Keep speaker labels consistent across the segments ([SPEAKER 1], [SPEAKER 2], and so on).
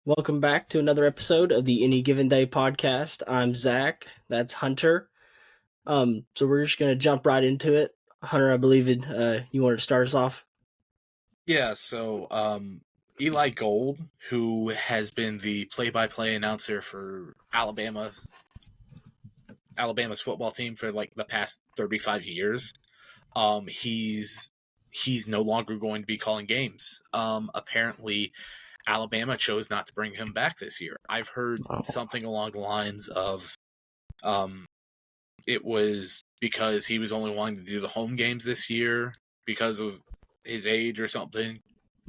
[SPEAKER 1] Welcome back to another episode of the Any Given Day podcast. I'm Zach. That's Hunter. So we're just gonna jump right into it. Hunter, I believe you wanted to start us off.
[SPEAKER 2] Yeah, Eli Gold, who has been the play-by-play announcer for Alabama's football team for like the past 35 years, he's no longer going to be calling games. Apparently, Alabama chose not to bring him back this year. I've heard something along the lines of, it was because he was only wanting to do the home games this year because of his age or something.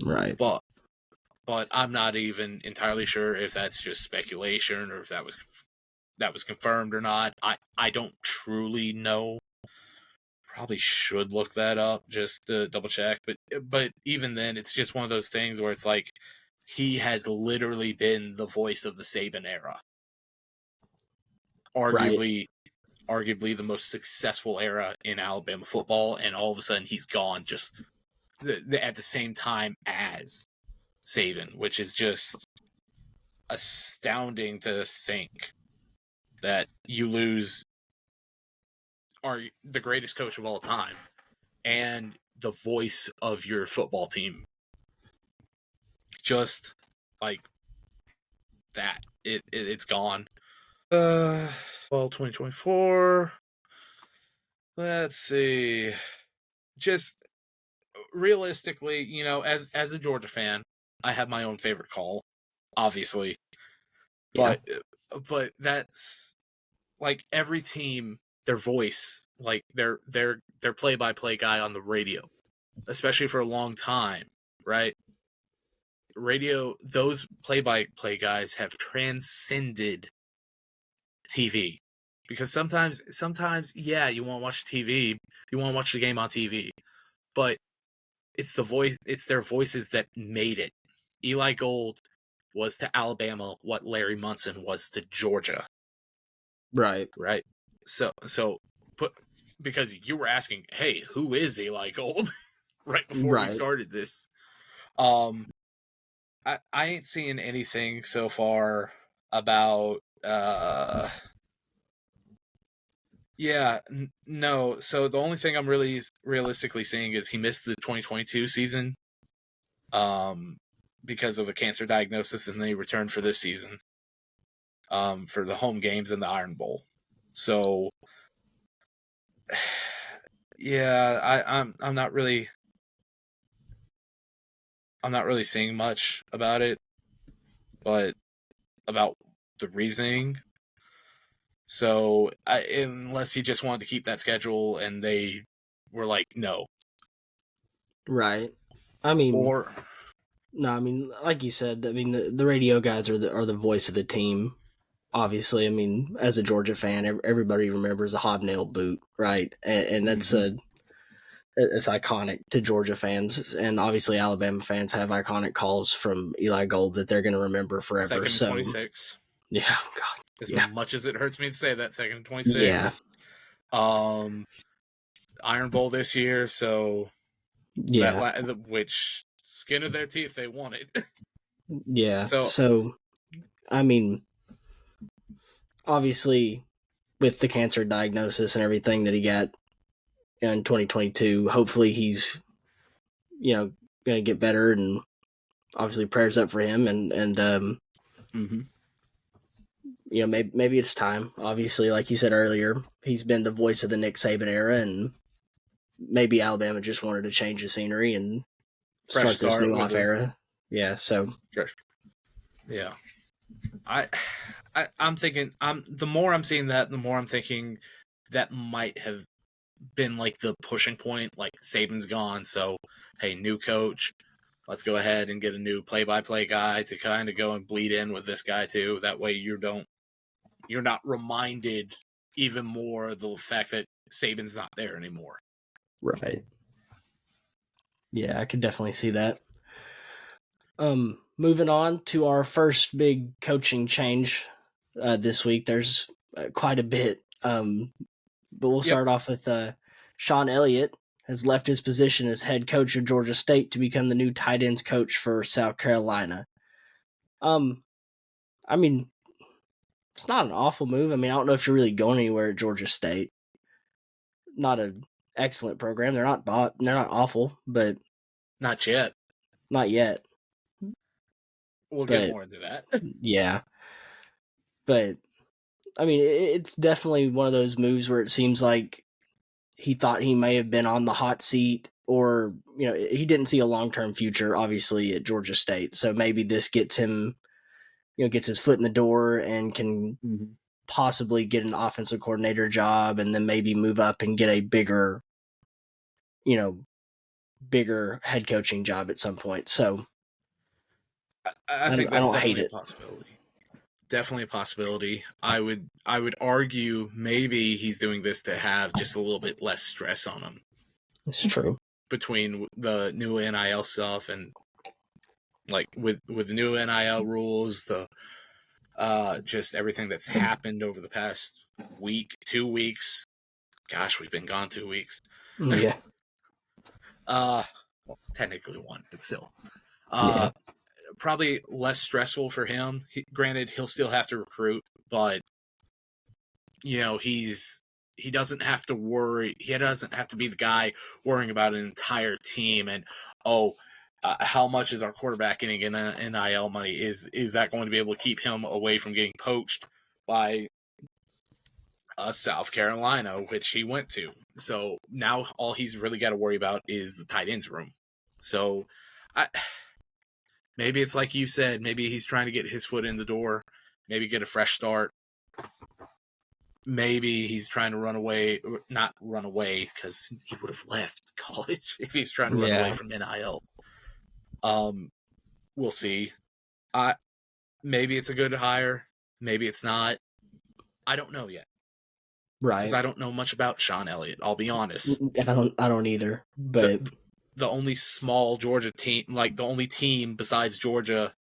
[SPEAKER 1] Right.
[SPEAKER 2] But I'm not even entirely sure if that's just speculation or if that was confirmed or not. I don't truly know. Probably should look that up just to double check. But even then, it's just one of those things where it's like he has literally been the voice of the Saban era. Arguably the most successful era in Alabama football, and all of a sudden he's gone just at the same time as Saban, which is just astounding to think that you lose the greatest coach of all time and the voice of your football team. Just like that. It's gone. 2024. Let's see. Just realistically, as a Georgia fan, I have my own favorite call, obviously. But that's like every team, their voice, like their play-by-play guy on the radio, especially for a long time, right? Radio, those play-by-play guys have transcended TV. Because sometimes, yeah, you want to watch TV, you want to watch the game on TV, but it's their voices that made it. Eli Gold was to Alabama what Larry Munson was to Georgia.
[SPEAKER 1] Right.
[SPEAKER 2] So because you were asking, hey, who is Eli Gold? right before we started this. I ain't seeing anything so far about no. So the only thing I'm really realistically seeing is he missed the 2022 season because of a cancer diagnosis, and then he returned for this season for the home games and the Iron Bowl. So yeah, I'm not really seeing much about it, but about the reasoning. So unless he just wanted to keep that schedule and they were like, no.
[SPEAKER 1] Right. I mean, like you said, the radio guys are the voice of the team. Obviously, as a Georgia fan, everybody remembers the hobnail boot, right? And that's it's iconic to Georgia fans, and obviously Alabama fans have iconic calls from Eli Gold that they're going to remember forever.
[SPEAKER 2] Second 26.
[SPEAKER 1] Yeah, God.
[SPEAKER 2] As much as it hurts me to say that, second 26.
[SPEAKER 1] Yeah.
[SPEAKER 2] Iron Bowl this year, so
[SPEAKER 1] yeah,
[SPEAKER 2] which skin of their teeth they wanted.
[SPEAKER 1] Yeah. So, obviously, with the cancer diagnosis and everything that he got in 2022, hopefully he's, going to get better, and obviously prayers up for him, and maybe it's time. Obviously, like you said earlier, he's been the voice of the Nick Saban era, and maybe Alabama just wanted to change the scenery and start this new off era. Yeah, so.
[SPEAKER 2] Yeah. I'm thinking, the more I'm seeing that, the more I'm thinking that might have been like the pushing point. Like, Saban's gone, so hey, new coach, let's go ahead and get a new play-by-play guy to kind of go and bleed in with this guy too. That way you're not reminded even more of the fact that Saban's not there anymore.
[SPEAKER 1] Right. Yeah, I could definitely see that. Moving on to our first big coaching change this week. There's quite a bit, but we'll start off with Sean Elliott has left his position as head coach of Georgia State to become the new tight ends coach for South Carolina. I mean, it's not an awful move. I mean, I don't know if you're really going anywhere at Georgia State. Not an excellent program. They're not awful, but
[SPEAKER 2] Not yet.
[SPEAKER 1] not yet.
[SPEAKER 2] We'll get
[SPEAKER 1] But
[SPEAKER 2] more into that.
[SPEAKER 1] yeah, but I mean, it's definitely one of those moves where it seems like he thought he may have been on the hot seat, or he didn't see a long-term future, obviously, at Georgia State. So maybe this gets him, gets his foot in the door and can possibly get an offensive coordinator job, and then maybe move up and get a bigger head coaching job at some point. So
[SPEAKER 2] I think that's
[SPEAKER 1] don't hate
[SPEAKER 2] definitely
[SPEAKER 1] it.
[SPEAKER 2] a possibility. Definitely a possibility. I would argue maybe he's doing this to have just a little bit less stress on him.
[SPEAKER 1] It's true.
[SPEAKER 2] Between the new NIL stuff and like with the new NIL rules, the just everything that's happened over the past week, 2 weeks. Gosh, we've been gone 2 weeks.
[SPEAKER 1] Yeah.
[SPEAKER 2] Well, technically 1, but still.
[SPEAKER 1] Yeah.
[SPEAKER 2] Probably less stressful for him. Granted, he'll still have to recruit, but he doesn't have to worry. He doesn't have to be the guy worrying about an entire team and how much is our quarterback getting in NIL money? Is that going to be able to keep him away from getting poached by South Carolina, which he went to? So now all he's really got to worry about is the tight ends room. So maybe it's like you said, maybe he's trying to get his foot in the door, maybe get a fresh start. Maybe he's trying to not run away, because he would have left college if he's trying to run away from NIL. We'll see. Maybe it's a good hire. Maybe it's not. I don't know yet.
[SPEAKER 1] Right.
[SPEAKER 2] Because I don't know much about Sean Elliott. I'll be honest.
[SPEAKER 1] I don't either. But
[SPEAKER 2] the only small Georgia team, like the only team besides Georgia,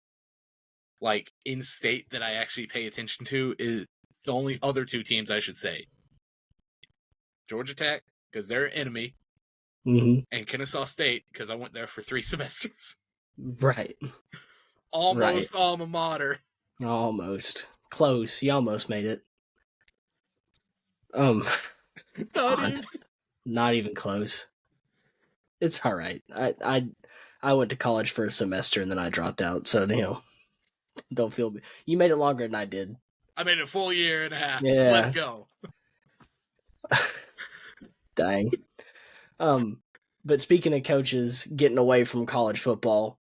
[SPEAKER 2] like in state that I actually pay attention to, is the only other 2 teams I should say. Georgia Tech, because they're an enemy, and Kennesaw State, because I went there for 3 semesters.
[SPEAKER 1] Right.
[SPEAKER 2] Almost alma mater.
[SPEAKER 1] Almost. Close. You almost made it. Not even close. It's all right. I went to college for a semester and then I dropped out, so don't feel. You made it longer than I did.
[SPEAKER 2] I made it a full year and a half.
[SPEAKER 1] Yeah.
[SPEAKER 2] Let's go.
[SPEAKER 1] Dang. But speaking of coaches getting away from college football,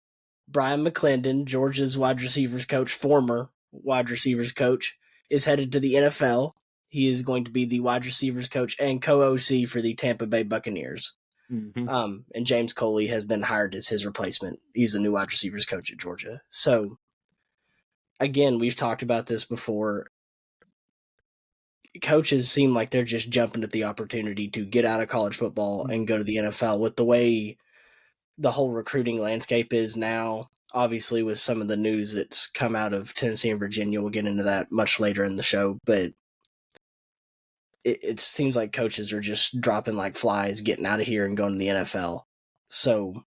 [SPEAKER 1] Brian McClendon, Georgia's wide receivers coach, former wide receivers coach, is headed to the NFL. He is going to be the wide receivers coach and co-OC for the Tampa Bay Buccaneers. And James Coley has been hired as his replacement. He's the new wide receivers coach at Georgia. So, again, we've talked about this before. Coaches seem like they're just jumping at the opportunity to get out of college football and go to the NFL. With the way the whole recruiting landscape is now, obviously with some of the news that's come out of Tennessee and Virginia, we'll get into that much later in the show, but it seems like coaches are just dropping like flies, getting out of here and going to the NFL. So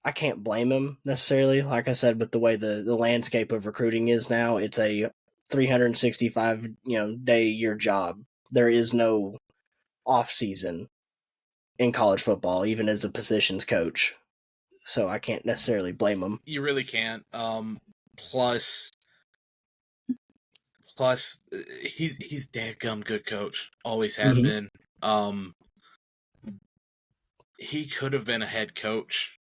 [SPEAKER 1] I can't blame him necessarily. Like I said, with the way the landscape of recruiting is now, it's a 365 day year job. There is no off season in college football, even as a positions coach. So I can't necessarily blame him.
[SPEAKER 2] You really can't. Plus, he's dadgum good coach. Always has been. He could have been a head coach.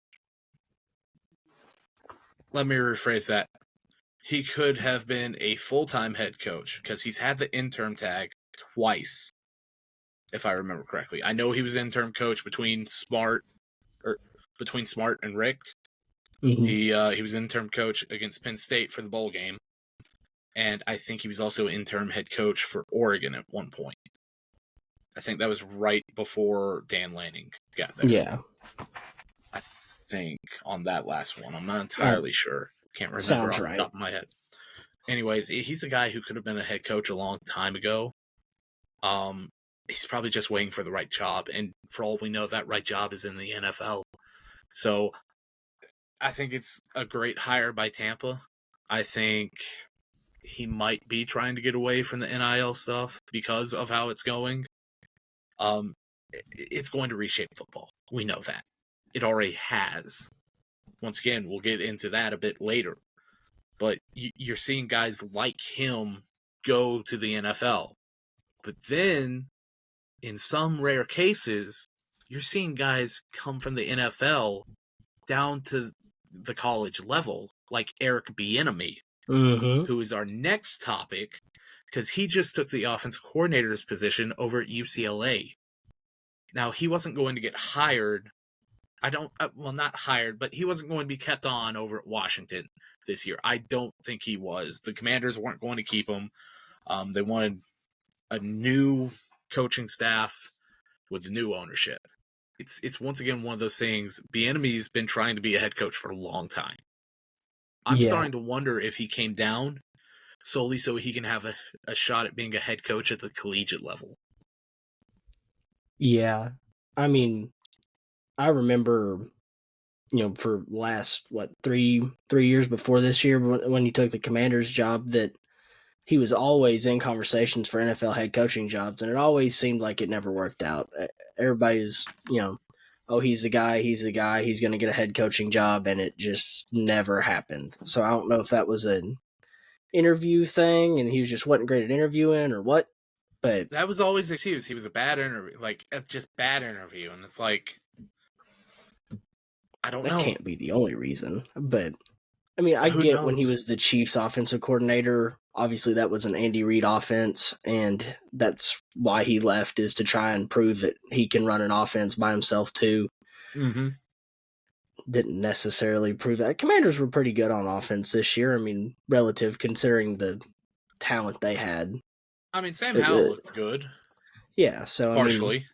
[SPEAKER 2] Let me rephrase that. He could have been a full-time head coach, because he's had the interim tag twice, if I remember correctly. I know he was interim coach between Smart and Richt. He was interim coach against Penn State for the bowl game, and I think he was also interim head coach for Oregon at one point. I think that was right before Dan Lanning got there.
[SPEAKER 1] Yeah.
[SPEAKER 2] I think on that last one. I'm not entirely sure. Can't remember off the top of my head. Anyways, he's a guy who could have been a head coach a long time ago. He's probably just waiting for the right job, and for all we know, that right job is in the NFL. So I think it's a great hire by Tampa. I think he might be trying to get away from the NIL stuff because of how it's going. It's going to reshape football. We know that. It already has. Once again, we'll get into that a bit later. But you're seeing guys like him go to the NFL. But then, in some rare cases, you're seeing guys come from the NFL down to the college level, like Eric Bieniemy, who is our next topic, because he just took the offensive coordinator's position over at UCLA. Now, he wasn't going to get hired. Not hired, but he wasn't going to be kept on over at Washington this year. I don't think he was. The Commanders weren't going to keep him. They wanted a new coaching staff with new ownership. It's once again one of those things. Bieniemy's been trying to be a head coach for a long time. I'm starting to wonder if he came down solely so he can have a shot at being a head coach at the collegiate level.
[SPEAKER 1] Yeah. I mean, I remember, for last, 3 years before this year when he took the Commander's job, that he was always in conversations for NFL head coaching jobs, and it always seemed like it never worked out. Everybody's, oh, he's the guy, he's going to get a head coaching job, and it just never happened. So I don't know if that was an interview thing and he just wasn't great at interviewing or what, but
[SPEAKER 2] that was always the excuse. He was a bad interview, just bad interview, and it's like, I don't know.
[SPEAKER 1] That can't be the only reason, but I mean, I get when he was the Chiefs offensive coordinator, obviously that was an Andy Reid offense, and that's why he left, is to try and prove that he can run an offense by himself too.
[SPEAKER 2] Mm-hmm.
[SPEAKER 1] Didn't necessarily prove that. Commanders were pretty good on offense this year. I mean, relative considering the talent they had.
[SPEAKER 2] I mean, Sam Howell looked good.
[SPEAKER 1] Yeah, so
[SPEAKER 2] partially.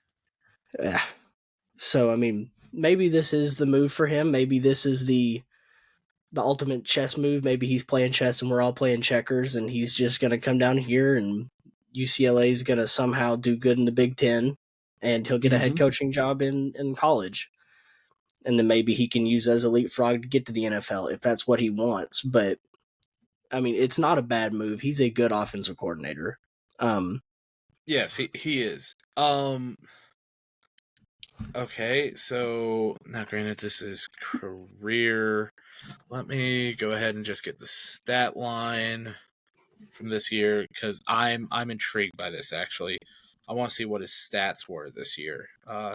[SPEAKER 1] So I mean, maybe this is the move for him. Maybe this is the ultimate chess move. Maybe he's playing chess and we're all playing checkers, and he's just going to come down here and UCLA is going to somehow do good in the Big Ten, and he'll get a head coaching job in college. And then maybe he can use as a leapfrog to get to the NFL if that's what he wants. But, I mean, it's not a bad move. He's a good offensive coordinator.
[SPEAKER 2] Yes, he is. Okay, so now granted this is career. Let me go ahead and just get the stat line from this year, because I'm intrigued by this, actually. I want to see what his stats were this year.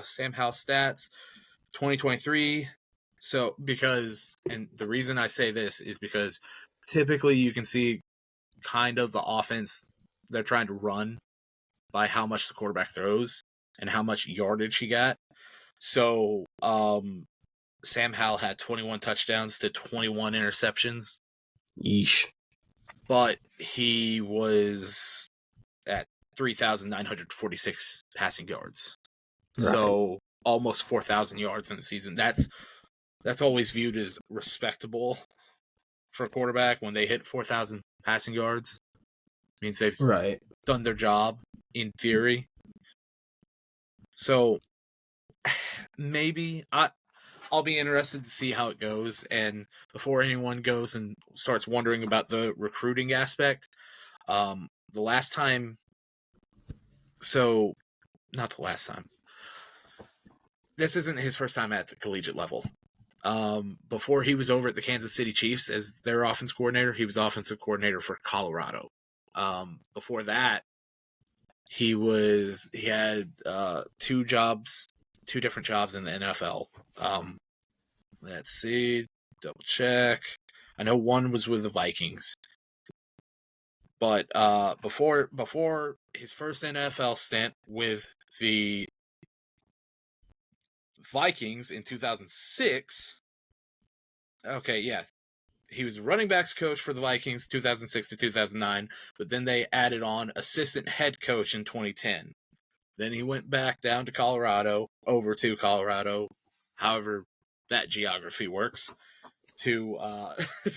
[SPEAKER 2] Sam Howell stats, 2023. So, and the reason I say this is because typically you can see kind of the offense they're trying to run by how much the quarterback throws and how much yardage he got. So, Sam Howell had 21 touchdowns to 21 interceptions.
[SPEAKER 1] Yeesh.
[SPEAKER 2] But he was at 3,946 passing yards. Right. So almost 4,000 yards in the season. That's always viewed as respectable for a quarterback when they hit 4,000 passing yards. It means they've done their job in theory. So maybe I'll be interested to see how it goes. And before anyone goes and starts wondering about the recruiting aspect, not the last time. This isn't his first time at the collegiate level. Before he was over at the Kansas City Chiefs as their offense coordinator, he was offensive coordinator for Colorado. Before that, he had two different jobs in the NFL. Let's see, double check. I know one was with the Vikings, but before his first NFL stint with the Vikings in 2006. Okay, yeah. He was running backs coach for the Vikings 2006 to 2009, but then they added on assistant head coach in 2010. Then he went back down to Colorado, however that geography works, to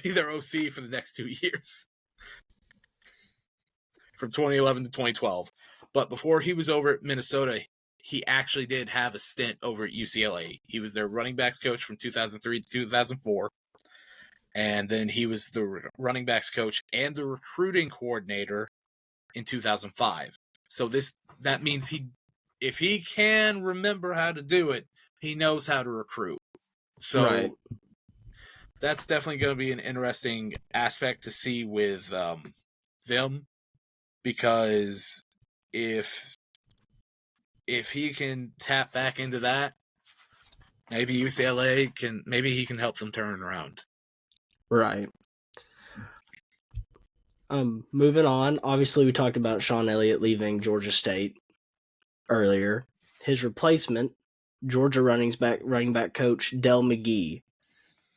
[SPEAKER 2] be their OC for the next 2 years. From 2011 to 2012. But before he was over at Minnesota, he actually did have a stint over at UCLA. He was their running backs coach from 2003 to 2004. and then he was the running backs coach and the recruiting coordinator in 2005. So that means if he can remember how to do it, he knows how to recruit. So that's definitely going to be an interesting aspect to see with them, because if he can tap back into that, maybe UCLA maybe he can help them turn around.
[SPEAKER 1] Right. Moving on. Obviously, we talked about Sean Elliott leaving Georgia State earlier. His replacement, Georgia running back coach Del McGee,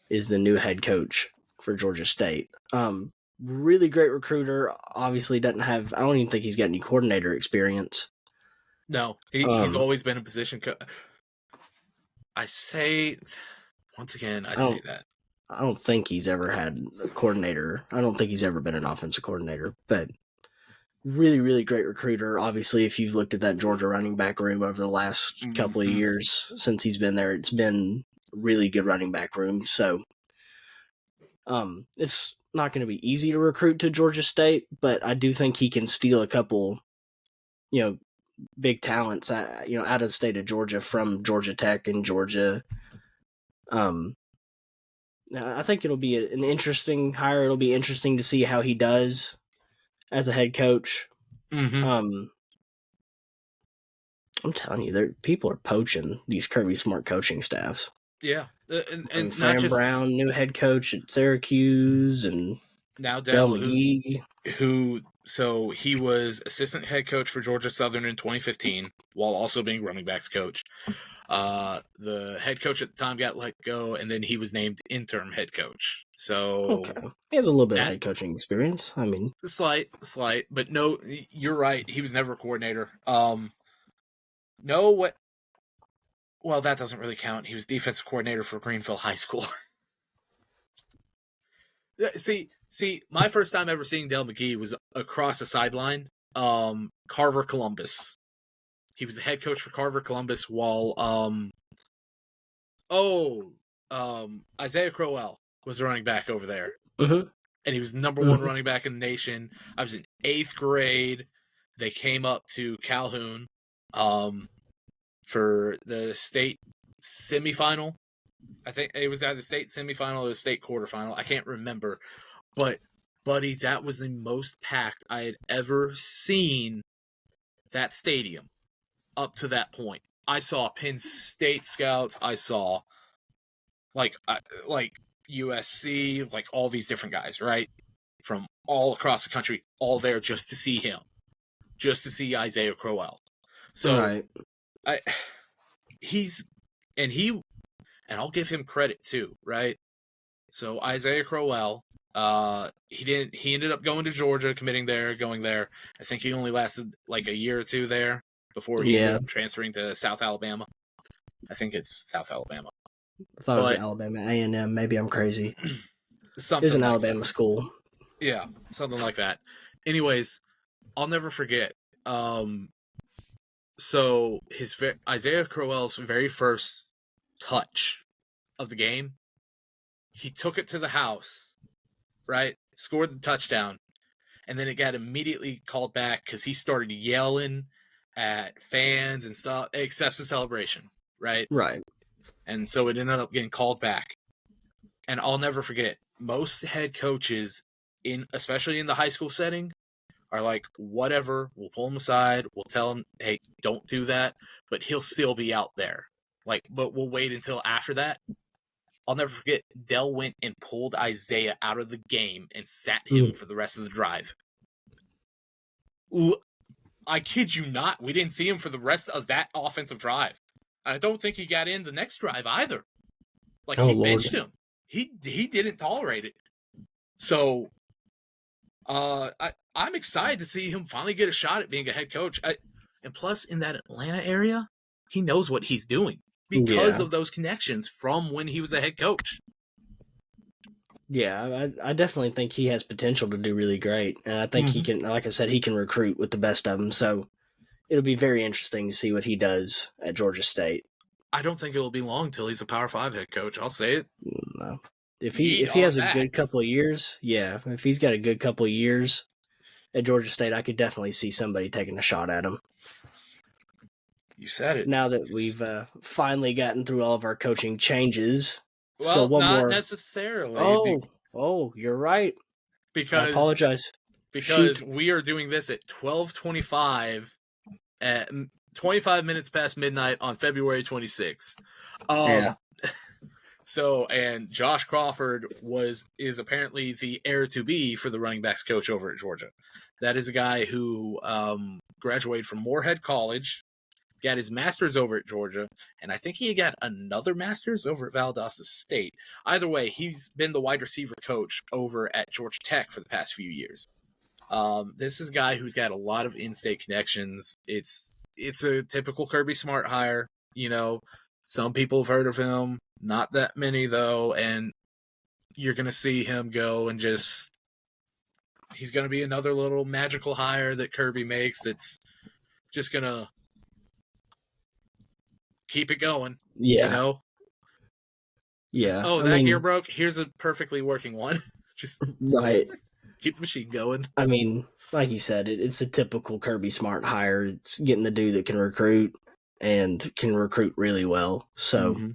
[SPEAKER 1] is the new head coach for Georgia State. Really great recruiter. Obviously, doesn't have. I don't even think he's got any coordinator experience.
[SPEAKER 2] No, he's always been in position. I say that.
[SPEAKER 1] I don't think he's ever had a coordinator. I don't think he's ever been an offensive coordinator, but really, really great recruiter. Obviously, if you've looked at that Georgia running back room over the last couple of years since he's been there, it's been really good running back room. So, it's not going to be easy to recruit to Georgia State, but I do think he can steal a couple, big talents, out of the state of Georgia from Georgia Tech and Georgia. I think it'll be an interesting hire. It'll be interesting to see how he does as a head coach. I'm telling you, people are poaching these Kirby Smart coaching staffs.
[SPEAKER 2] Yeah, and
[SPEAKER 1] Fran
[SPEAKER 2] not just
[SPEAKER 1] Brown, new head coach at Syracuse, and
[SPEAKER 2] now
[SPEAKER 1] Del McGee,
[SPEAKER 2] so he was assistant head coach for Georgia Southern in 2015, while also being running backs coach. The head coach at the time got let go, and then he was named interim head coach. So
[SPEAKER 1] he has a little bit of head coaching experience. I mean,
[SPEAKER 2] slight, but no, you're right. He was never a coordinator. Well, that doesn't really count. He was defensive coordinator for Greenville High School. See, my first time ever seeing Del McGee was across the sideline. Carver Columbus. He was the head coach for Carver Columbus while Isaiah Crowell was the running back over there.
[SPEAKER 1] Mm-hmm.
[SPEAKER 2] And he was number one running back in the nation. I was in 8th grade. They came up to Calhoun for the state semifinal. I think it was either state semifinal or the state quarterfinal. I can't remember. But, buddy, that was the most packed I had ever seen that stadium up to that point. I saw Penn State scouts. I saw like USC, like all these different guys, right? From all across the country, all there just to see him. Just to see Isaiah Crowell. So and I'll give him credit too, right? So Isaiah Crowell, he ended up going to Georgia, committing there, going there. I think he only lasted like a year or two there before he ended up transferring to South Alabama. I think it's South Alabama.
[SPEAKER 1] I thought it was Alabama A&M. Maybe I'm crazy.
[SPEAKER 2] Something
[SPEAKER 1] It's an
[SPEAKER 2] like
[SPEAKER 1] Alabama school.
[SPEAKER 2] Yeah, something like that. Anyways, I'll never forget. So Isaiah Crowell's very first touch of the game, he took it to the house, right? Scored the touchdown, and then it got immediately called back because he started yelling at fans and stuff, excessive celebration, right?
[SPEAKER 1] Right.
[SPEAKER 2] And so it ended up getting called back. And I'll never forget, most head coaches, especially in the high school setting, are like, whatever, we'll pull him aside, we'll tell him, hey, don't do that, but he'll still be out there. Like, but we'll wait until after that. I'll never forget, Dell went and pulled Isaiah out of the game and sat him for the rest of the drive. I kid you not, we didn't see him for the rest of that offensive drive. I don't think he got in the next drive either. Like, he benched him. He didn't tolerate it. So, I'm excited to see him finally get a shot at being a head coach. And plus, in that Atlanta area, he knows what he's doing because of those connections from when he was a head coach.
[SPEAKER 1] Yeah, I definitely think he has potential to do really great. And I think he can, like I said, he can recruit with the best of them. So it'll be very interesting to see what he does at Georgia State.
[SPEAKER 2] I don't think it'll be long till he's a Power 5 head coach. I'll say it.
[SPEAKER 1] No. If
[SPEAKER 2] Yeet
[SPEAKER 1] he
[SPEAKER 2] on
[SPEAKER 1] has a
[SPEAKER 2] that.
[SPEAKER 1] good couple of years, yeah, if he's got a good couple of years at Georgia State, I could definitely see somebody taking a shot at him.
[SPEAKER 2] You said it.
[SPEAKER 1] Now that we've finally gotten through all of our coaching changes, still
[SPEAKER 2] Well,
[SPEAKER 1] one
[SPEAKER 2] not
[SPEAKER 1] more.
[SPEAKER 2] necessarily.
[SPEAKER 1] You're right. I
[SPEAKER 2] Because
[SPEAKER 1] apologize.
[SPEAKER 2] because
[SPEAKER 1] Shoot.
[SPEAKER 2] we are doing this at 12:25 at 25 minutes past midnight on February 26th.
[SPEAKER 1] Yeah.
[SPEAKER 2] So, and Josh Crawford is apparently the heir to be for the running backs coach over at Georgia. That is a guy who graduated from Moorhead College, got his master's over at Georgia, and I think he got another master's over at Valdosta State. Either way, he's been the wide receiver coach over at Georgia Tech for the past few years. This is a guy who's got a lot of in-state connections. It's a typical Kirby Smart hire. You know, some people have heard of him, not that many though, and you're going to see him go and he's going to be another little magical hire that Kirby makes that's just going to keep it going.
[SPEAKER 1] Yeah.
[SPEAKER 2] You know?
[SPEAKER 1] Yeah.
[SPEAKER 2] That gear broke. Here's a perfectly working one. Just
[SPEAKER 1] right.
[SPEAKER 2] Keep the machine going.
[SPEAKER 1] I mean, like you said, it's a typical Kirby Smart hire. It's getting the dude that can recruit and can recruit really well. So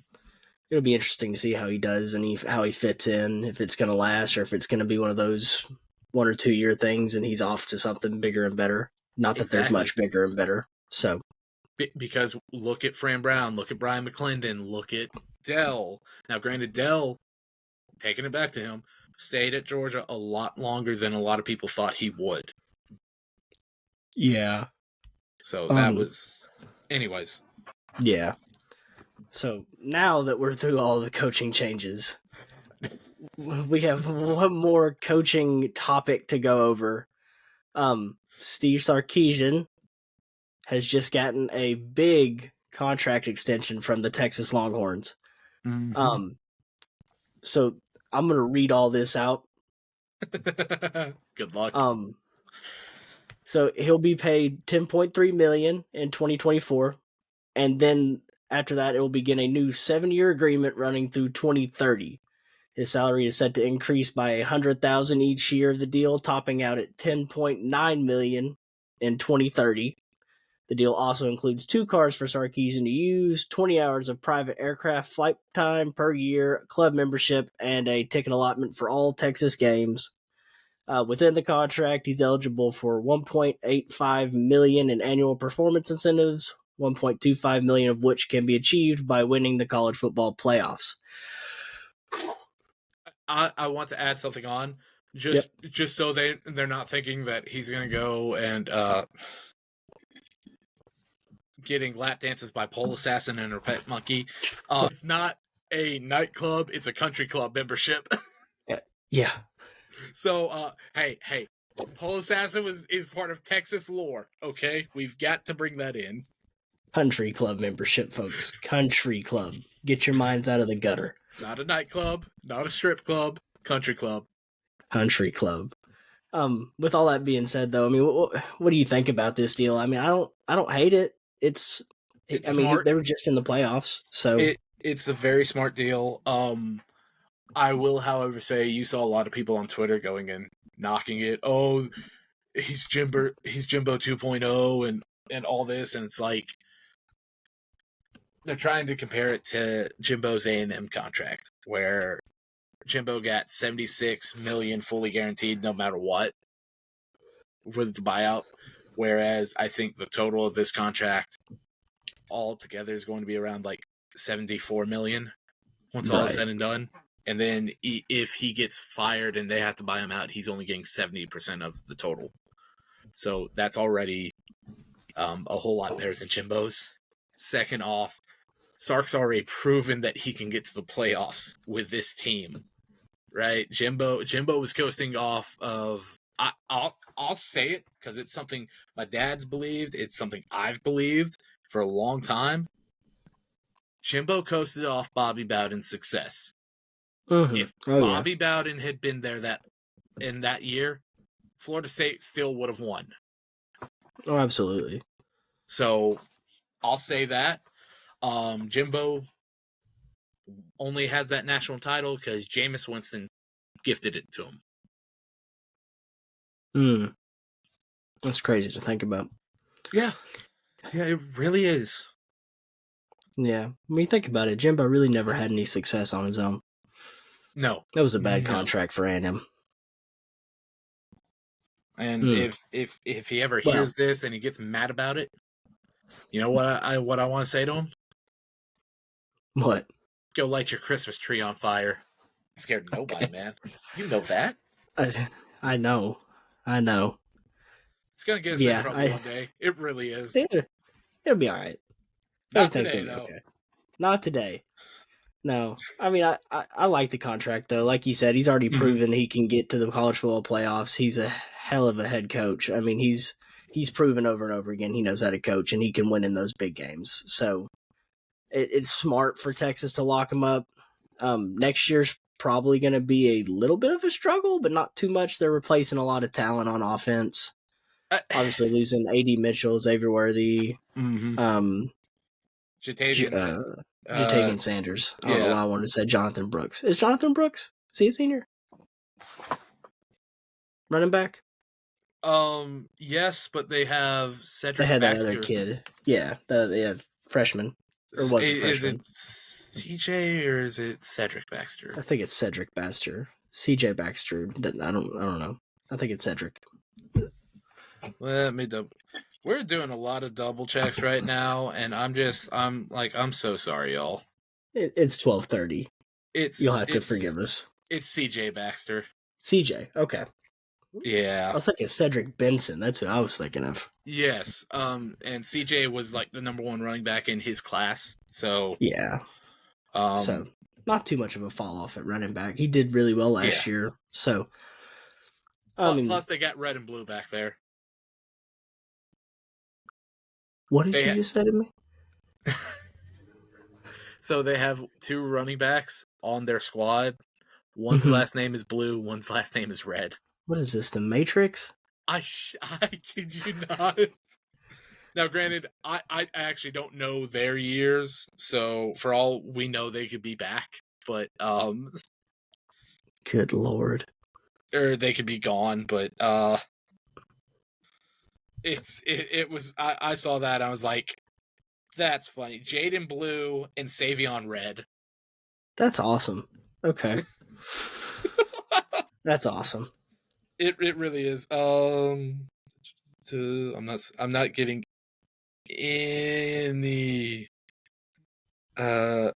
[SPEAKER 1] it'll be interesting to see how he does and how he fits in, if it's going to last or if it's going to be one of those 1 or 2 year things and he's off to something bigger and better. Not that there's much bigger and better. So
[SPEAKER 2] because look at Fran Brown, look at Brian McClendon, look at Dell. Now, granted, Dell, taking it back to him, stayed at Georgia a lot longer than a lot of people thought he would.
[SPEAKER 1] Yeah.
[SPEAKER 2] So that was... Anyways.
[SPEAKER 1] Yeah. So now that we're through all the coaching changes, we have one more coaching topic to go over. Steve Sarkisian has just gotten a big contract extension from the Texas Longhorns. So I'm going to read all this out.
[SPEAKER 2] Good luck.
[SPEAKER 1] So he'll be paid $10.3 million in 2024, and then after that, it will begin a new 7-year agreement running through 2030. His salary is set to increase by $100,000 each year of the deal, topping out at $10.9 million in 2030. The deal also includes 2 cars for Sarkisian to use, 20 hours of private aircraft flight time per year, club membership, and a ticket allotment for all Texas games. Within the contract, he's eligible for $1.85 million in annual performance incentives, $1.25 million of which can be achieved by winning the college football playoffs.
[SPEAKER 2] I want to add something on, just so they're not thinking that he's going to go and getting lap dances by Pole Assassin and her pet monkey. It's not a nightclub; it's a country club membership.
[SPEAKER 1] Yeah.
[SPEAKER 2] So, hey, Pole Assassin is part of Texas lore. Okay, we've got to bring that in.
[SPEAKER 1] Country club membership, folks. Country club. Get your minds out of the gutter.
[SPEAKER 2] Not a nightclub, not a strip club. Country club.
[SPEAKER 1] Country club. With all that being said, though, I mean, what do you think about this deal? I mean, I don't hate it. It's
[SPEAKER 2] smart.
[SPEAKER 1] They were just in the playoffs, so
[SPEAKER 2] it's a very smart deal. I will, however, say you saw a lot of people on Twitter going and knocking it. Oh, he's Jimbo 2.0 and all this, and it's like they're trying to compare it to Jimbo's A&M contract, where Jimbo got $76 million fully guaranteed no matter what with the buyout, whereas I think the total of this contract altogether is going to be around like $74 million once all is said and done. And then if he gets fired and they have to buy him out, he's only getting 70% of the total. So that's already a whole lot better than Jimbo's. Second off, Sark's already proven that he can get to the playoffs with this team, right? Jimbo was coasting off of. I'll say it because it's something my dad's believed. It's something I've believed for a long time. Jimbo coasted off Bobby Bowden's success. If Bobby Bowden had been there in that year, Florida State still would have won.
[SPEAKER 1] Oh, absolutely.
[SPEAKER 2] So I'll say that. Jimbo only has that national title because Jameis Winston gifted it to him.
[SPEAKER 1] That's crazy to think about.
[SPEAKER 2] Yeah, it really is.
[SPEAKER 1] Yeah, when you think about it, Jimbo really never had any success on his own.
[SPEAKER 2] No,
[SPEAKER 1] that was a bad contract for A&M.
[SPEAKER 2] And if he ever hears this and he gets mad about it, you know what I want to say to him?
[SPEAKER 1] What?
[SPEAKER 2] Go light your Christmas tree on fire. Scared nobody, man. You know that.
[SPEAKER 1] I know.
[SPEAKER 2] It's gonna get us in trouble one day. It really is.
[SPEAKER 1] It'll be all right.
[SPEAKER 2] Not today, though. Okay.
[SPEAKER 1] Not today. No, I mean I like the contract though. Like you said, he's already proven he can get to the college football playoffs. He's a hell of a head coach. I mean, he's proven over and over again he knows how to coach and he can win in those big games. So it's smart for Texas to lock him up. Next year's probably going to be a little bit of a struggle, but not too much. They're replacing a lot of talent on offense. Obviously, losing A.D. Mitchell, Xavier Worthy, Jatavian Sanders. I don't know why I wanted to say Jonathan Brooks. Is Jonathan Brooks? Is he a senior? Running back?
[SPEAKER 2] Yes, but they have Cedric Baxter.
[SPEAKER 1] They had that other kid. Yeah, freshman. Or was a freshman.
[SPEAKER 2] Is it CJ or is it Cedric Baxter?
[SPEAKER 1] I think it's Cedric Baxter. CJ Baxter. I don't know. I think it's Cedric.
[SPEAKER 2] Let me double. We're doing a lot of double checks right now, and I'm so sorry, y'all.
[SPEAKER 1] It's 12:30. You'll have to forgive us.
[SPEAKER 2] It's CJ Baxter.
[SPEAKER 1] CJ, okay.
[SPEAKER 2] Yeah.
[SPEAKER 1] I was thinking Cedric Benson. That's who I was thinking of.
[SPEAKER 2] Yes. And CJ was like the number 1 running back in his class. So
[SPEAKER 1] yeah. So not too much of a fall off at running back. He did really well last year. So
[SPEAKER 2] plus they got red and blue back there.
[SPEAKER 1] What did you just say to me?
[SPEAKER 2] So they have 2 running backs on their squad. One's last name is blue. One's last name is red.
[SPEAKER 1] What is this, the Matrix?
[SPEAKER 2] I kid you not. Now, granted, I actually don't know their years, so for all we know, they could be back. But
[SPEAKER 1] good Lord,
[SPEAKER 2] or they could be gone. But it was. I saw that. I was like, that's funny. Jaden Blue and Savion Red.
[SPEAKER 1] That's awesome. Okay, that's awesome.
[SPEAKER 2] It really is. I'm not getting any 4-star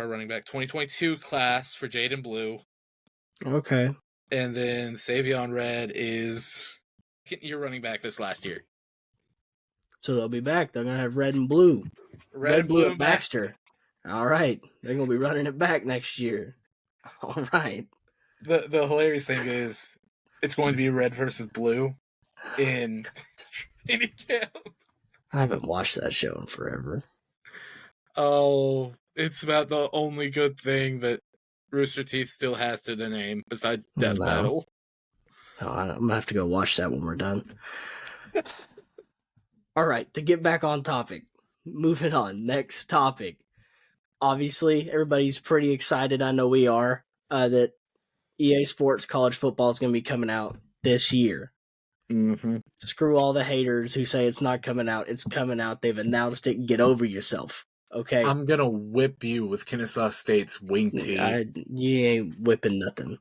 [SPEAKER 2] running back 2022 class for Jaden Blue.
[SPEAKER 1] Okay.
[SPEAKER 2] And then Savion Red is your running back this last year.
[SPEAKER 1] So they'll be back. They're gonna have red and blue. Red blue at Baxter. All right. They're gonna be running it back next year. All right.
[SPEAKER 2] The hilarious thing is it's going to be red versus blue in any camp.
[SPEAKER 1] I haven't watched that show in forever.
[SPEAKER 2] Oh, it's about the only good thing that Rooster Teeth still has to the name besides Death Battle.
[SPEAKER 1] Oh, I'm going to have to go watch that when we're done. All right, to get back on topic. Moving on. Next topic. Obviously, everybody's pretty excited. I know we are. That EA Sports College Football is going to be coming out this year.
[SPEAKER 2] Mm-hmm.
[SPEAKER 1] Screw all the haters who say it's not coming out. It's coming out. They've announced it. Get over yourself. Okay?
[SPEAKER 2] I'm going to whip you with Kennesaw State's wing tee.
[SPEAKER 1] You ain't whipping nothing.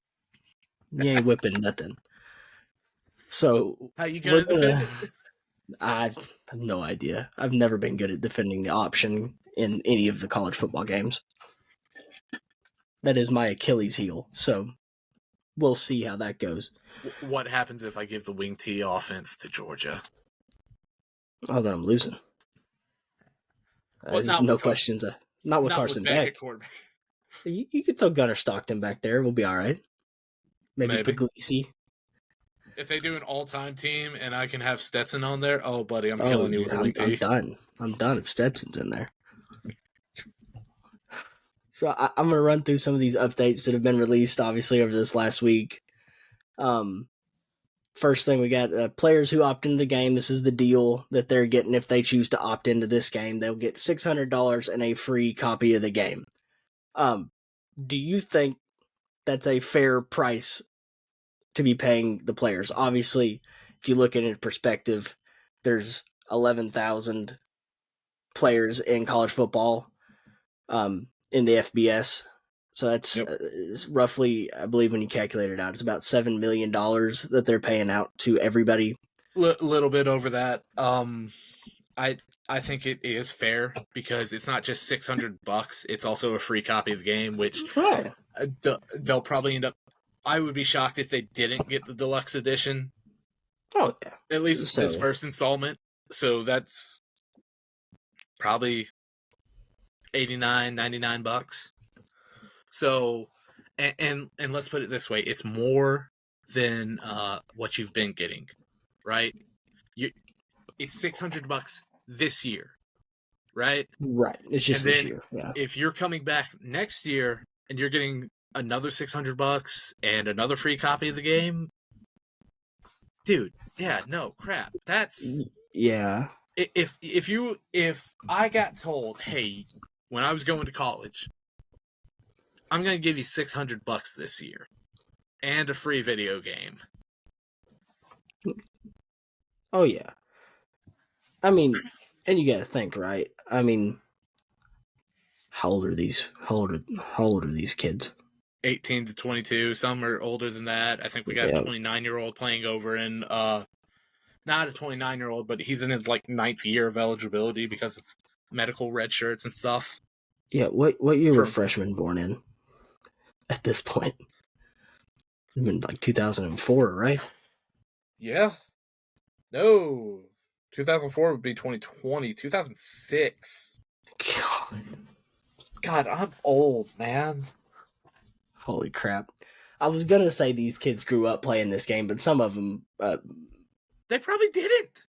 [SPEAKER 1] You ain't whipping nothing. So,
[SPEAKER 2] how you going to defend it?
[SPEAKER 1] I have no idea. I've never been good at defending the option in any of the college football games. That is my Achilles heel. So, we'll see how that goes.
[SPEAKER 2] What happens if I give the wing tee offense to Georgia?
[SPEAKER 1] Oh, then I'm losing. There's no questions. Not with Carson Beck. You could throw Gunnar Stockton back there. We'll be all right. Maybe. Puglisi.
[SPEAKER 2] If they do an all-time team and I can have Stetson on there, oh, buddy, I'm killing you with a wing tee.
[SPEAKER 1] I'm done if Stetson's in there. So I'm going to run through some of these updates that have been released, obviously, over this last week. first thing we got players who opt into the game. This is the deal that they're getting if they choose to opt into this game. They'll get $600 and a free copy of the game. Do you think that's a fair price to be paying the players? Obviously, if you look at it in perspective, there's 11,000 players in college football in the FBS. So that's roughly, I believe when you calculate it out, it's about $7 million that they're paying out to everybody.
[SPEAKER 2] Little bit over that. I think it is fair because it's not just $600. It's also a free copy of the game, which they'll probably end up. I would be shocked if they didn't get the deluxe edition.
[SPEAKER 1] Oh yeah,
[SPEAKER 2] at least this first installment. So that's probably $89-$99. So, and let's put it this way: it's more than what you've been getting, right? It's $600 this year, right?
[SPEAKER 1] Right. It's just this year. Yeah.
[SPEAKER 2] If you're coming back next year and you're getting another $600 and another free copy of the game, dude, yeah, no crap. That's If I got told, hey, when I was going to college, I'm gonna give you $600 this year and a free video game.
[SPEAKER 1] Oh yeah. I mean, and you gotta think, right? I mean, how old are these kids?
[SPEAKER 2] 18 to 22. Some are older than that. I think we got a 29-year-old playing over in not a 29-year-old, but he's in his like 9th year of eligibility because of medical red shirts and stuff.
[SPEAKER 1] Yeah, what year were freshmen born in? At this point, it's been like 2004, right?
[SPEAKER 2] Yeah. No, 2004 would be 2020. 2006. God, I'm old, man.
[SPEAKER 1] Holy crap! I was gonna say these kids grew up playing this game, but some of them
[SPEAKER 2] they probably didn't.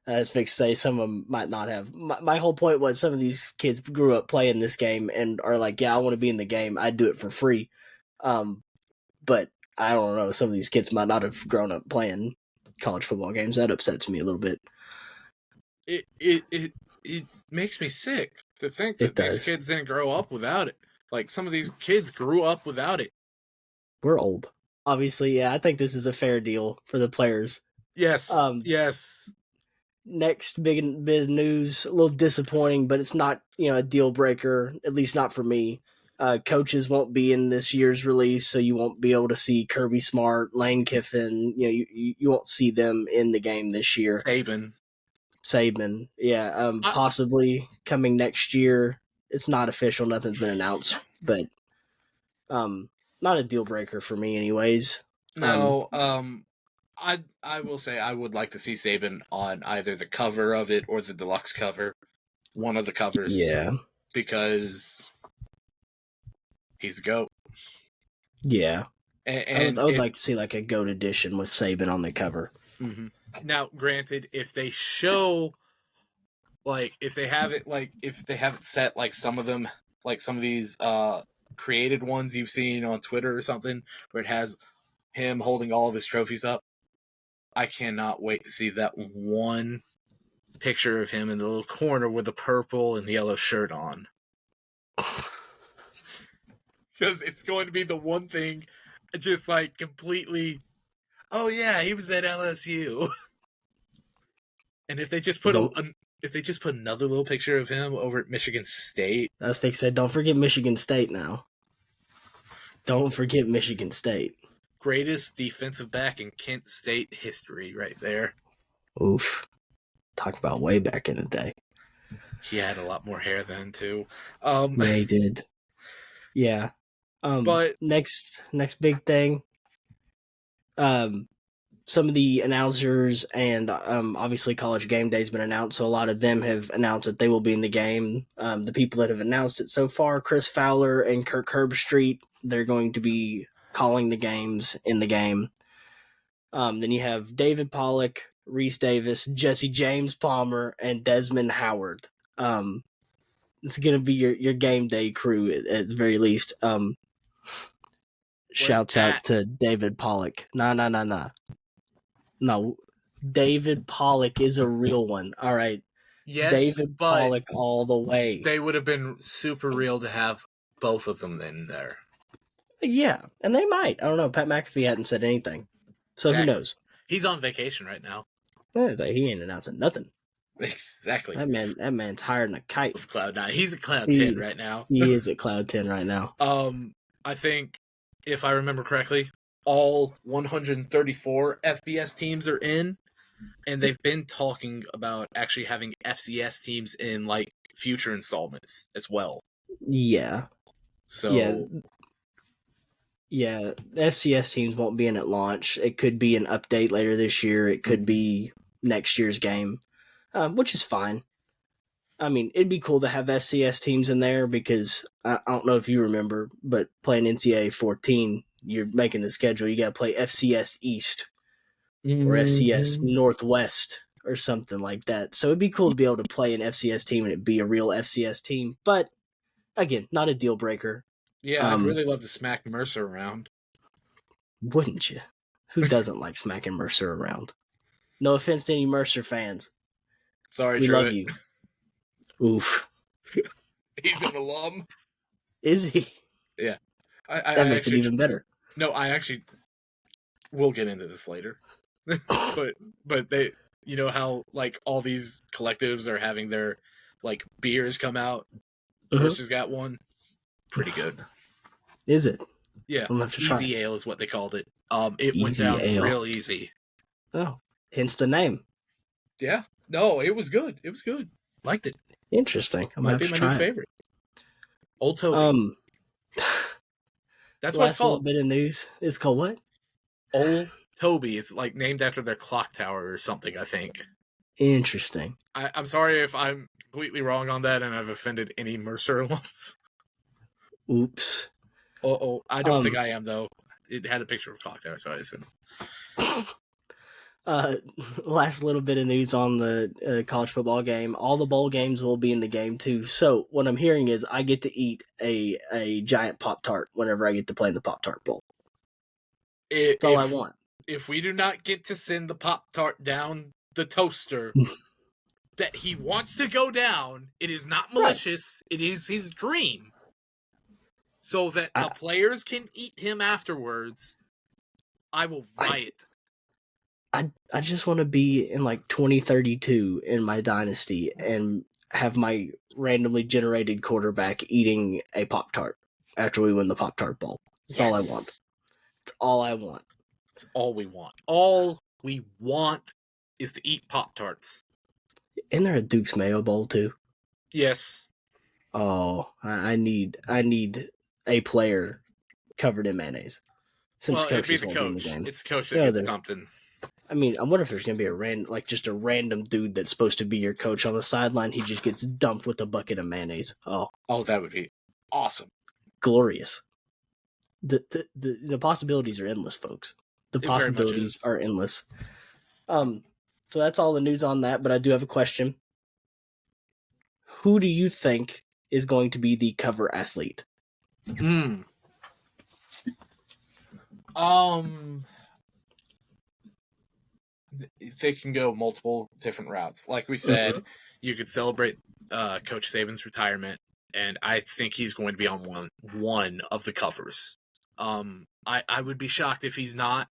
[SPEAKER 1] As Vic say, some of them might not have. My whole point was some of these kids grew up playing this game and are like, yeah, I want to be in the game. I'd do it for free. But I don't know. Some of these kids might not have grown up playing college football games. That upsets me a little bit.
[SPEAKER 2] It makes me sick to think that these kids didn't grow up without it. Like, some of these kids grew up without it.
[SPEAKER 1] We're old. Obviously, yeah, I think this is a fair deal for the players.
[SPEAKER 2] Yes, yes.
[SPEAKER 1] Next big bit of news, a little disappointing, but it's not, a deal breaker, at least not for me. Coaches won't be in this year's release, so you won't be able to see Kirby Smart, Lane Kiffin. You won't see them in the game this year. Saban, yeah. Possibly coming next year. It's not official. Nothing's been announced, but not a deal breaker for me, anyways.
[SPEAKER 2] No. I will say I would like to see Saban on either the cover of it or the deluxe cover, one of the covers.
[SPEAKER 1] Yeah,
[SPEAKER 2] because he's a GOAT.
[SPEAKER 1] Yeah, and I would like to see like a GOAT edition with Saban on the cover.
[SPEAKER 2] Mm-hmm. Now, granted, if they show, like, if they have it set, like some of them, like some of these created ones you've seen on Twitter or something, where it has him holding all of his trophies up, I cannot wait to see that one picture of him in the little corner with the purple and yellow shirt on. Because it's going to be the one thing just like completely, oh yeah, he was at LSU. And if they just put another little picture of him over at Michigan State.
[SPEAKER 1] As they said, don't forget Michigan State now. Don't forget Michigan State.
[SPEAKER 2] Greatest defensive back in Kent State history right there.
[SPEAKER 1] Oof. Talk about way back in the day.
[SPEAKER 2] He had a lot more hair then, too.
[SPEAKER 1] Yeah, he did. Yeah. But next big thing, some of the announcers and obviously College Game Day has been announced, so a lot of them have announced that they will be in the game. The people that have announced it so far, Chris Fowler and Kirk Herbstreit, they're going to be calling the games in the game. Then you have David Pollock, Reese Davis, Jesse James Palmer, and Desmond Howard. It's going to be your game day crew at the very least. Shouts out to David Pollock. Nah. No, David Pollock is a real one. All right.
[SPEAKER 2] Yes,
[SPEAKER 1] David
[SPEAKER 2] but
[SPEAKER 1] Pollock all the way.
[SPEAKER 2] they would have been super real to have both of them in there.
[SPEAKER 1] Yeah, and they might. I don't know. Pat McAfee hadn't said anything. So
[SPEAKER 2] Exactly.
[SPEAKER 1] who knows?
[SPEAKER 2] He's on vacation right now.
[SPEAKER 1] He ain't announcing nothing.
[SPEAKER 2] Exactly.
[SPEAKER 1] That man's hiring a kite.
[SPEAKER 2] Of Cloud 9. He's at Cloud 10 right now.
[SPEAKER 1] He is at Cloud 10 right now.
[SPEAKER 2] I think, if I remember correctly, all 134 FBS teams are in, and they've been talking about actually having FCS teams in like future installments as well.
[SPEAKER 1] Yeah.
[SPEAKER 2] So
[SPEAKER 1] yeah, the FCS teams won't be in at launch. It could be an update later this year. It could be next year's game, which is fine. I mean, it'd be cool to have FCS teams in there because I don't know if you remember, but playing NCAA 14, you're making the schedule. You got to play FCS East or FCS Northwest or something like that. So it'd be cool to be able to play an FCS team and it be a real FCS team. But again, not a deal breaker.
[SPEAKER 2] yeah, I'd really love to smack Mercer around.
[SPEAKER 1] Wouldn't you? Who doesn't like smacking Mercer around? No offense to any Mercer fans.
[SPEAKER 2] Sorry,
[SPEAKER 1] we
[SPEAKER 2] Truett.
[SPEAKER 1] love you. Oof.
[SPEAKER 2] He's an alum.
[SPEAKER 1] Is he?
[SPEAKER 2] Yeah.
[SPEAKER 1] That makes it even better.
[SPEAKER 2] No, I actually... We'll get into this later. but they... You know how, like, all these collectives are having their, like, beers come out? Mercer's got one. Pretty good.
[SPEAKER 1] Is it?
[SPEAKER 2] Yeah.
[SPEAKER 1] I'm gonna have to try.
[SPEAKER 2] Easy Ale is what they called it. It went
[SPEAKER 1] Easy
[SPEAKER 2] down
[SPEAKER 1] Ale.
[SPEAKER 2] real easy.
[SPEAKER 1] Oh. Hence the name.
[SPEAKER 2] Yeah. No, it was good. It was good. Liked it.
[SPEAKER 1] Interesting.
[SPEAKER 2] Might be my new favorite. Old Toby. That's what it's called.
[SPEAKER 1] Last little bit of news. It's called what?
[SPEAKER 2] Old Toby. It's like named after their clock tower or something, I think.
[SPEAKER 1] Interesting.
[SPEAKER 2] I'm sorry if I'm completely wrong on that and I've offended any Mercer alums.
[SPEAKER 1] Oops.
[SPEAKER 2] I don't think I am, though. It had a picture of a clock tower, so I assume.
[SPEAKER 1] Last little bit of news on the college football game. All the bowl games will be in the game too. So what I'm hearing is I get to eat a giant Pop-Tart whenever I get to play in the Pop-Tart Bowl. That's all I want.
[SPEAKER 2] If we do not get to send the Pop-Tart down the toaster that he wants to go down, it is not malicious. Right. It is his dream. So that the players can eat him afterwards, I will riot.
[SPEAKER 1] I just want to be in like 2032 in my dynasty and have my randomly generated quarterback eating a Pop-Tart after we win the Pop-Tart Bowl. That's all I want. It's all I want.
[SPEAKER 2] It's all we want. All we want is to eat Pop-Tarts.
[SPEAKER 1] Isn't there a Duke's Mayo Bowl too?
[SPEAKER 2] Yes.
[SPEAKER 1] Oh, I need a player covered in mayonnaise. Since coaches won't be in the game.
[SPEAKER 2] It's the coach that gets dumped in.
[SPEAKER 1] I mean, I wonder if there's going to be a random dude that's supposed to be your coach on the sideline. He just gets dumped with a bucket of mayonnaise. Oh,
[SPEAKER 2] that would be awesome.
[SPEAKER 1] Glorious. The possibilities are endless, folks. The possibilities are endless. So that's all the news on that, but I do have a question. Who do you think is going to be the cover athlete?
[SPEAKER 2] They can go multiple different routes. Like we said, you could celebrate Coach Saban's retirement, and I think he's going to be on one of the covers. I would be shocked if he's not,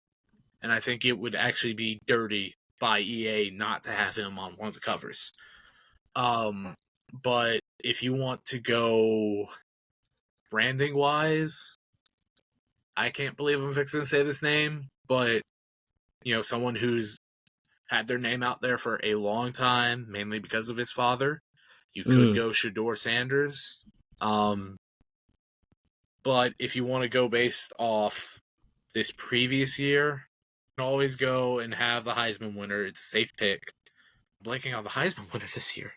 [SPEAKER 2] and I think it would actually be dirty by EA not to have him on one of the covers. But if you want to go branding-wise, I can't believe I'm fixing to say this name, but someone who's had their name out there for a long time, mainly because of his father. You could go Shedeur Sanders. But if you want to go based off this previous year, you can always go and have the Heisman winner. It's a safe pick. I'm blanking on the Heisman winner this year.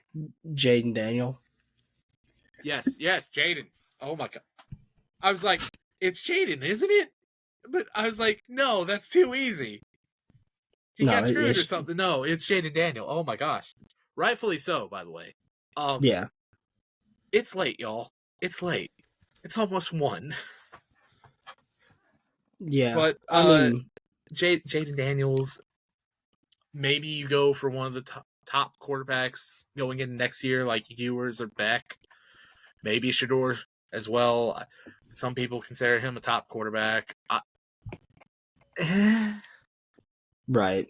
[SPEAKER 1] Jaden Daniel.
[SPEAKER 2] Yes, Jaden. Oh my God. I was like, it's Jaden, isn't it? But I was like, no, that's too easy. He got screwed or something. No, it's Jaden Daniel. Oh my gosh. Rightfully so, by the way.
[SPEAKER 1] Yeah.
[SPEAKER 2] It's late, y'all. It's late. It's almost 1.
[SPEAKER 1] Yeah.
[SPEAKER 2] But Jaden Daniels, maybe you go for one of the top quarterbacks going into next year, like Ewers or Beck. Maybe Shador as well. Some people consider him a top quarterback.
[SPEAKER 1] Right.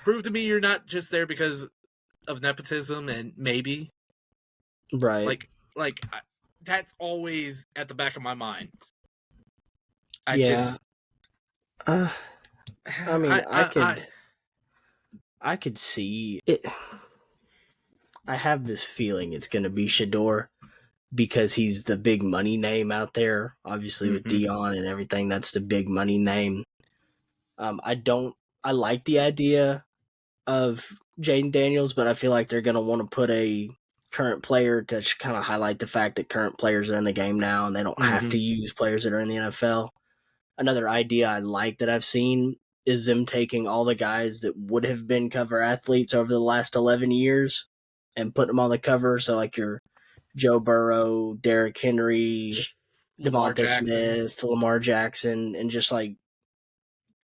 [SPEAKER 2] Prove to me you're not just there because of nepotism and maybe.
[SPEAKER 1] Right.
[SPEAKER 2] That's always at the back of my mind. I
[SPEAKER 1] yeah.
[SPEAKER 2] just.
[SPEAKER 1] I mean, I could see it. I have this feeling it's going to be Shador because he's the big money name out there. Obviously, with Dion and everything, that's the big money name. I like the idea of Jaden Daniels, but I feel like they're going to want to put a current player to kind of highlight the fact that current players are in the game now and they don't have to use players that are in the NFL. Another idea I like that I've seen is them taking all the guys that would have been cover athletes over the last 11 years and putting them on the cover. So like your Joe Burrow, Derrick Henry, Devonta Smith, Lamar Jackson, and just like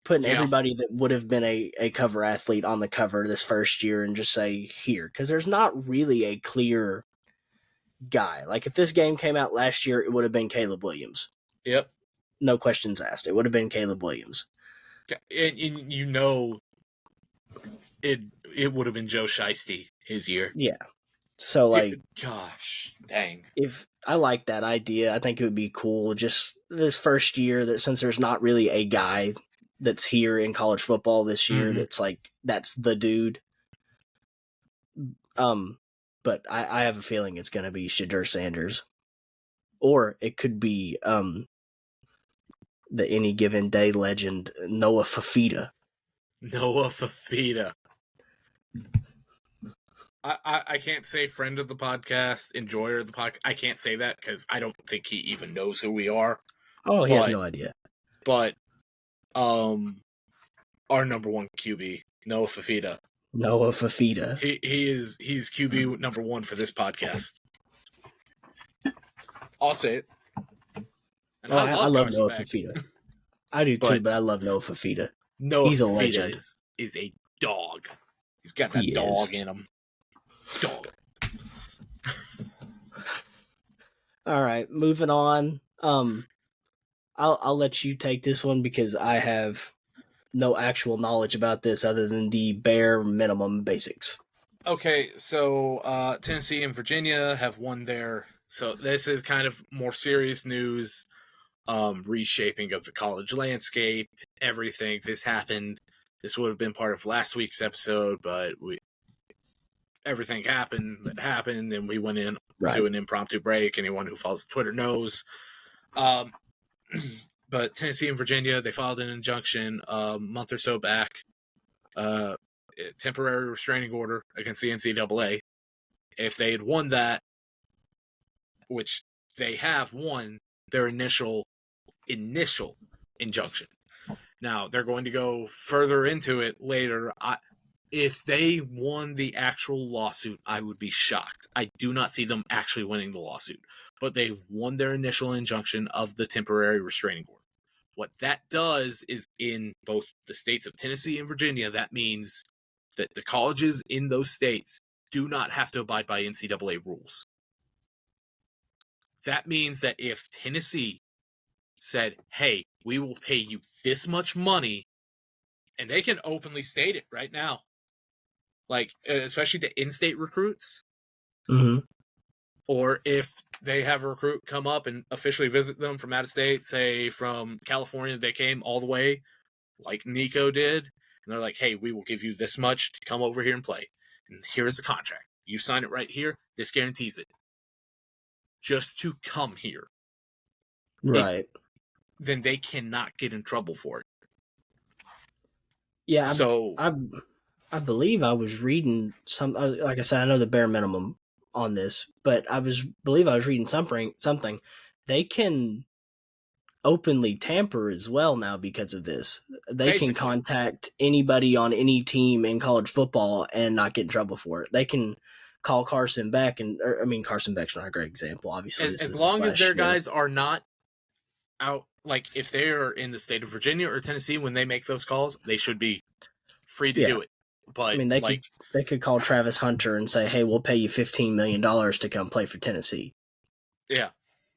[SPEAKER 1] putting everybody that would have been a cover athlete on the cover this first year and just say here. Because there's not really a clear guy. Like if this game came out last year, it would have been Caleb Williams.
[SPEAKER 2] Yep.
[SPEAKER 1] No questions asked. It would have been Caleb Williams.
[SPEAKER 2] And you know, it would have been Joe Shiesty his year.
[SPEAKER 1] Yeah. So like,
[SPEAKER 2] gosh, dang.
[SPEAKER 1] If I like that idea, I think it would be cool. Just this first year, that since there's not really a guy that's here in college football this year, that's like that's the dude. But I have a feeling it's going to be Shedeur Sanders, or it could be the any given day legend Noah Fafita.
[SPEAKER 2] Noah Fafita. I can't say friend of the podcast, enjoyer of the podcast. I can't say that because I don't think he even knows who we are.
[SPEAKER 1] Oh, he has no idea.
[SPEAKER 2] But our number one QB, Noah Fafita.
[SPEAKER 1] Noah Fafita.
[SPEAKER 2] He's QB number one for this podcast. I'll say it.
[SPEAKER 1] And I love Noah Fafita. I do too, but I love Noah Fafita. He's a legend.
[SPEAKER 2] Is a dog. He's got that dog in him. Dog.
[SPEAKER 1] All right, moving on. I'll let you take this one because I have no actual knowledge about this other than the bare minimum basics.
[SPEAKER 2] Okay, so Tennessee and Virginia have won their. So this is kind of more serious news. Reshaping of the college landscape, everything. This happened. This would have been part of last week's episode, but everything happened, and we went in to an impromptu break. Anyone who follows Twitter knows. But Tennessee and Virginia, they filed an injunction a month or so back, temporary restraining order against the NCAA. If they had won that, which they have won their initial injunction. Now, they're going to go further into it later. If they won the actual lawsuit, I would be shocked. I do not see them actually winning the lawsuit. But they've won their initial injunction of the temporary restraining order. What that does is in both the states of Tennessee and Virginia, that means that the colleges in those states do not have to abide by NCAA rules. That means that if Tennessee said, hey, we will pay you this much money, and they can openly state it right now, like, especially to in-state recruits, or if they have a recruit come up and officially visit them from out of state, say from California, they came all the way, like Nico did, and they're like, hey, we will give you this much to come over here and play. And here's the contract. You sign it right here. This guarantees it. Just to come here.
[SPEAKER 1] Right.
[SPEAKER 2] Then they cannot get in trouble for it.
[SPEAKER 1] Yeah,
[SPEAKER 2] so
[SPEAKER 1] I believe I was reading some. Like I said, I know the bare minimum on this, but I believe I was reading something. They can openly tamper as well now because of this. They can contact anybody on any team in college football and not get in trouble for it. They can call Carson Beck, Carson Beck's not a great example, obviously.
[SPEAKER 2] As long as their guys are not out, like if they're in the state of Virginia or Tennessee when they make those calls, they should be free to do it. But
[SPEAKER 1] I mean, they could call Travis Hunter and say, "Hey, we'll pay you $15 million to come play for Tennessee,"
[SPEAKER 2] yeah,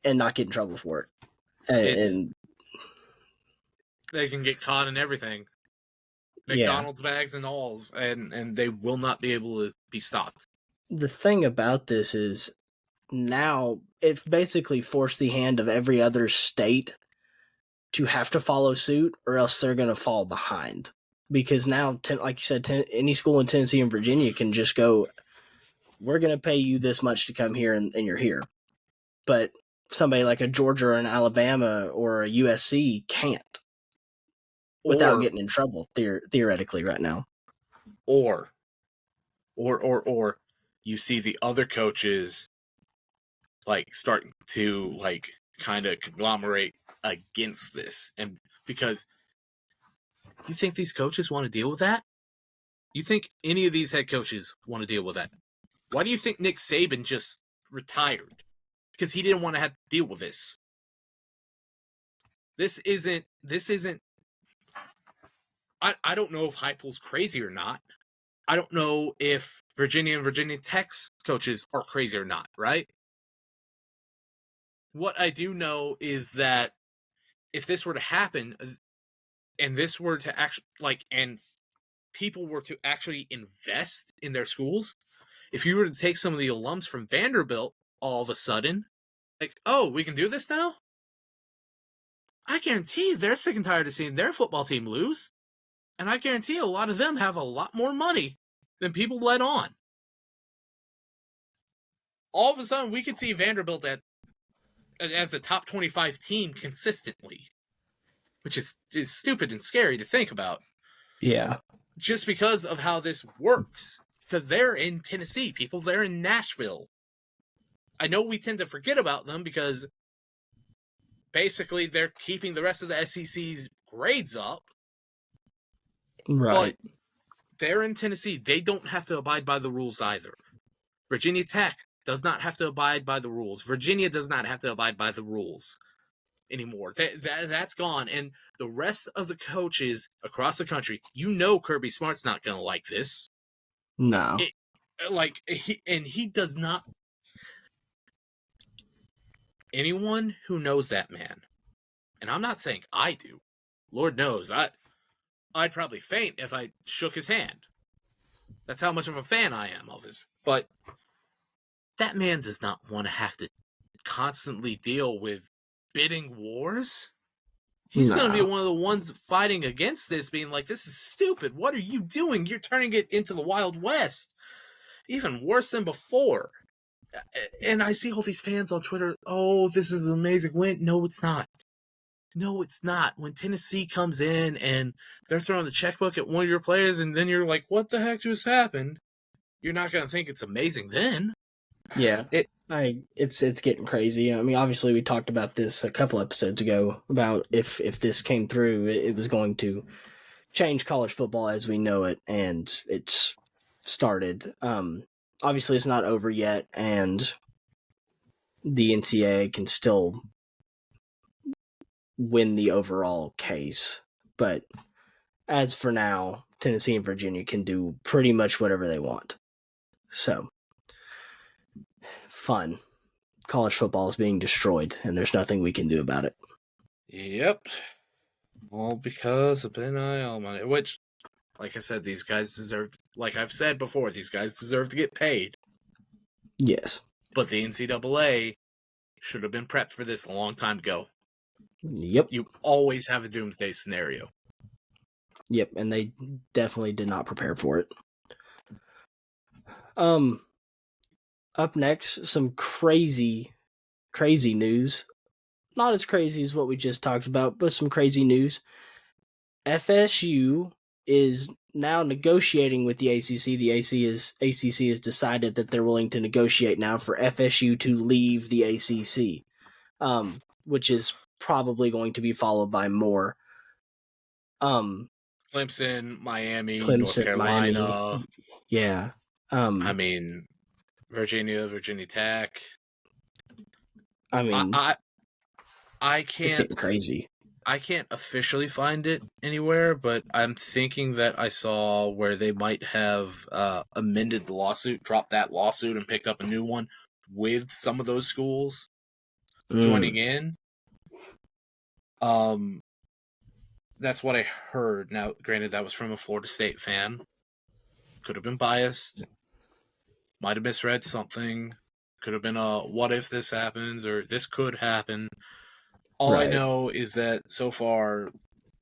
[SPEAKER 1] and not get in trouble for it.
[SPEAKER 2] it's
[SPEAKER 1] And
[SPEAKER 2] they can get caught in everything.
[SPEAKER 1] yeah,
[SPEAKER 2] McDonald's bags and alls, and they will not be able to be stopped.
[SPEAKER 1] the thing about this is now it's basically forced the hand of every other state to have to follow suit, or else they're going to fall behind. Because now, like you said, any school in Tennessee and Virginia can just go, "We're going to pay you this much to come here, and you're here." But somebody like a Georgia or an Alabama or a USC can't without getting in trouble theoretically right now.
[SPEAKER 2] Or you see the other coaches like starting to like kind of conglomerate against this, and because you think these coaches want to deal with that? You think any of these head coaches want to deal with that? Why do you think Nick Saban just retired? Because he didn't want to have to deal with this. This isn't I don't know if Heupel's crazy or not. I don't know if Virginia and Virginia Tech's coaches are crazy or not, right? What I do know is that if this were to happen, and this were to actually, like, and people were to actually invest in their schools, if you were to take some of the alums from Vanderbilt all of a sudden, like, oh, we can do this now? I guarantee they're sick and tired of seeing their football team lose. And I guarantee a lot of them have a lot more money than people let on. All of a sudden, we could see Vanderbilt as a top 25 team consistently, which is stupid and scary to think about.
[SPEAKER 1] Yeah.
[SPEAKER 2] Just because of how this works. Because they're in Tennessee, people. They're in Nashville. I know we tend to forget about them because basically they're keeping the rest of the SEC's grades up.
[SPEAKER 1] Right.
[SPEAKER 2] But they're in Tennessee. They don't have to abide by the rules either. Virginia Tech does not have to abide by the rules. Virginia does not have to abide by the rules anymore. That's gone. And the rest of the coaches across the country, you know Kirby Smart's not going to like this.
[SPEAKER 1] No.
[SPEAKER 2] He does not. Anyone who knows that man, and I'm not saying I do, Lord knows, I'd probably faint if I shook his hand. That's how much of a fan I am of his. But that man does not want to have to constantly deal with bidding wars. He's going to be one of the ones fighting against this, being like, this is stupid. What are you doing? You're turning it into the Wild West. Even worse than before. And I see all these fans on Twitter, oh, this is an amazing win. No, it's not. No, it's not. When Tennessee comes in and they're throwing the checkbook at one of your players, and then you're like, what the heck just happened? You're not going to think it's amazing then.
[SPEAKER 1] Yeah. It's getting crazy. I mean, obviously we talked about this a couple episodes ago about if this came through, it was going to change college football as we know it, and it's started. Obviously it's not over yet, and the NCAA can still win the overall case. But as for now, Tennessee and Virginia can do pretty much whatever they want. So, fun. College football is being destroyed, and there's nothing we can do about it.
[SPEAKER 2] Yep. All because of NIL money, which, like I said, these guys deserve, like I've said before, these guys deserve to get paid.
[SPEAKER 1] Yes.
[SPEAKER 2] But the NCAA should have been prepped for this a long time ago.
[SPEAKER 1] Yep.
[SPEAKER 2] You always have a doomsday scenario.
[SPEAKER 1] Yep, and they definitely did not prepare for it. Up next, some crazy news. Not as crazy as what we just talked about, but some crazy news. FSU is now negotiating with the ACC. The ACC has decided that they're willing to negotiate now for FSU to leave the ACC, which is probably going to be followed by more.
[SPEAKER 2] Clemson, Miami, North Carolina.
[SPEAKER 1] Miami. Yeah.
[SPEAKER 2] I mean, Virginia Tech.
[SPEAKER 1] I mean,
[SPEAKER 2] I can't.
[SPEAKER 1] It's getting crazy.
[SPEAKER 2] I can't officially find it anywhere, but I'm thinking that I saw where they might have amended the lawsuit, dropped that lawsuit, and picked up a new one with some of those schools joining in. That's what I heard. Now, granted, that was from a Florida State fan. Could have been biased. Might have misread something. Could have been a what if this happens or this could happen. All I know is that so far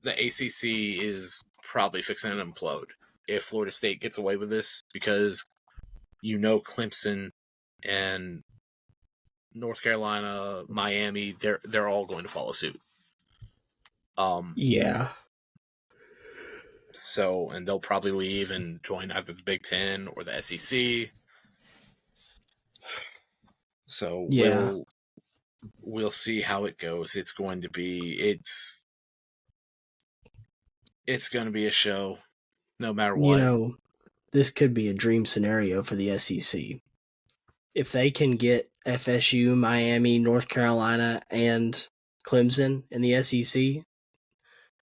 [SPEAKER 2] the ACC is probably fixing to implode if Florida State gets away with this, because Clemson and North Carolina, Miami, they're all going to follow suit.
[SPEAKER 1] Yeah.
[SPEAKER 2] So, and they'll probably leave and join either the Big Ten or the SEC. So
[SPEAKER 1] yeah.
[SPEAKER 2] we'll see how it goes. It's going to be it's going to be a show, no matter what.
[SPEAKER 1] This could be a dream scenario for the SEC. If they can get FSU, Miami, North Carolina, and Clemson in the SEC,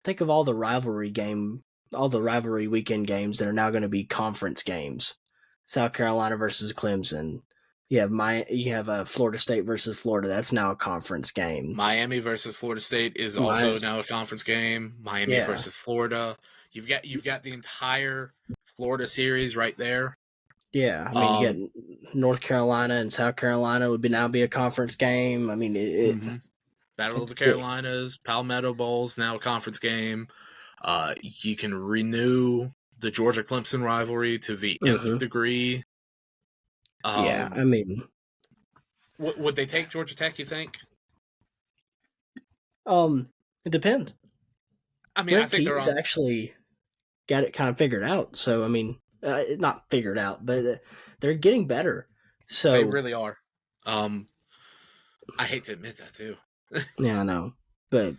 [SPEAKER 1] think of all the rivalry weekend games that are now going to be conference games. South Carolina versus Clemson. You have Florida State versus Florida. That's now a conference game.
[SPEAKER 2] Miami versus Florida State is also now a conference game. Miami versus Florida. You've got the entire Florida series right there.
[SPEAKER 1] Yeah, I mean, you get North Carolina and South Carolina would now be a conference game. I mean,
[SPEAKER 2] Battle of the Carolinas, Palmetto Bowl's now a conference game. You can renew the Georgia-Clemson rivalry to the nth degree.
[SPEAKER 1] Yeah, I mean,
[SPEAKER 2] would they take Georgia Tech, you think?
[SPEAKER 1] It depends.
[SPEAKER 2] I mean, I think
[SPEAKER 1] Keith's actually got it kind of figured out. So, I mean, not figured out, but they're getting better. So
[SPEAKER 2] they really are. I hate to admit that too.
[SPEAKER 1] Yeah, I know, but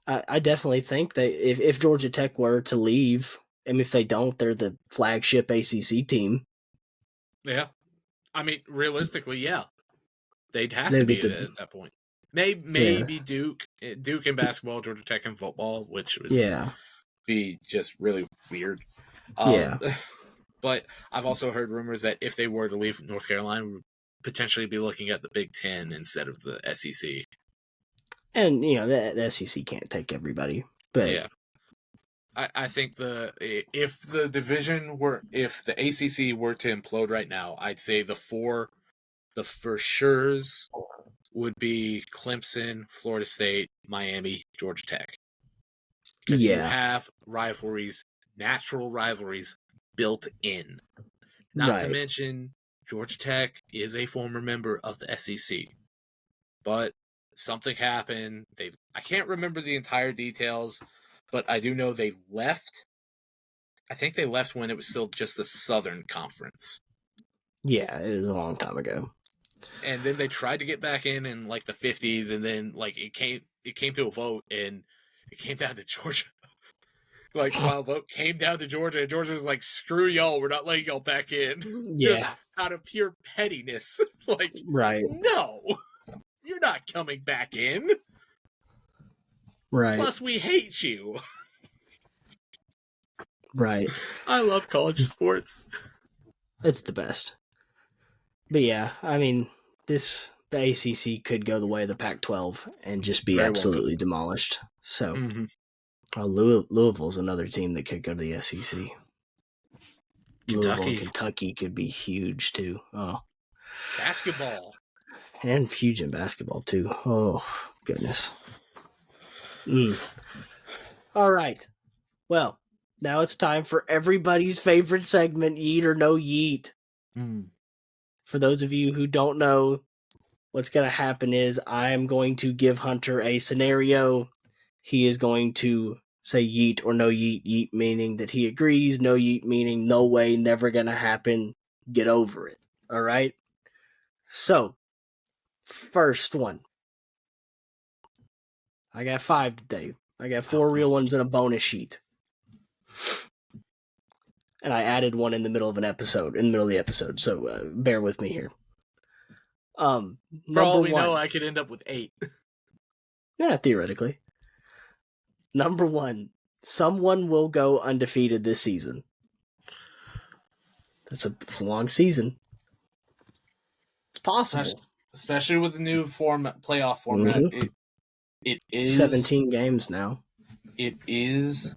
[SPEAKER 1] I definitely think that if Georgia Tech were to leave, and if they don't, they're the flagship ACC team.
[SPEAKER 2] Yeah, I mean, realistically, yeah, they'd have to be at that point. Maybe Duke in basketball, Georgia Tech in football, which would be just really weird. But I've also heard rumors that if they were to leave North Carolina, we would potentially be looking at the Big Ten instead of the SEC.
[SPEAKER 1] And the SEC can't take everybody, but
[SPEAKER 2] yeah, I think if the ACC were to implode right now, I'd say the for sure's would be Clemson, Florida State, Miami, Georgia Tech, because you have natural rivalries built in. Not to mention, Georgia Tech is a former member of the SEC, but something happened. I can't remember the entire details, but I do know they left. I think they left when it was still just the Southern Conference.
[SPEAKER 1] Yeah, it was a long time ago.
[SPEAKER 2] And then they tried to get back in like the 50s, and then like it came to a vote, and it came down to Georgia. Like the final vote came down to Georgia, and Georgia was like, "Screw y'all, we're not letting y'all back in." Just out of pure pettiness. Like, no, you're not coming back in.
[SPEAKER 1] Right.
[SPEAKER 2] Plus, we hate you.
[SPEAKER 1] Right.
[SPEAKER 2] I love college sports.
[SPEAKER 1] It's the best. But yeah, I mean, the ACC could go the way of the Pac-12 and just be absolutely demolished. So, Louisville's another team that could go to the SEC. Louisville and Kentucky could be huge too. Oh,
[SPEAKER 2] basketball.
[SPEAKER 1] And huge in basketball too. Oh, goodness. All right. Well, now it's time for everybody's favorite segment, Yeet or No Yeet. For those of you who don't know, what's going to happen is I am going to give Hunter a scenario. He is going to say yeet or no yeet. Yeet meaning that he agrees. No yeet meaning no way, never going to happen. Get over it. All right? So, first one. I got 5 today. I got 4 real ones and a bonus sheet. And I added one in the middle of the episode, so bear with me here.
[SPEAKER 2] For all we know, I could end up with 8.
[SPEAKER 1] Yeah, theoretically. Number 1, someone will go undefeated this season. It's a long season. It's possible.
[SPEAKER 2] Especially with the new playoff format.
[SPEAKER 1] Mm-hmm.
[SPEAKER 2] It is
[SPEAKER 1] 17 games now.
[SPEAKER 2] It is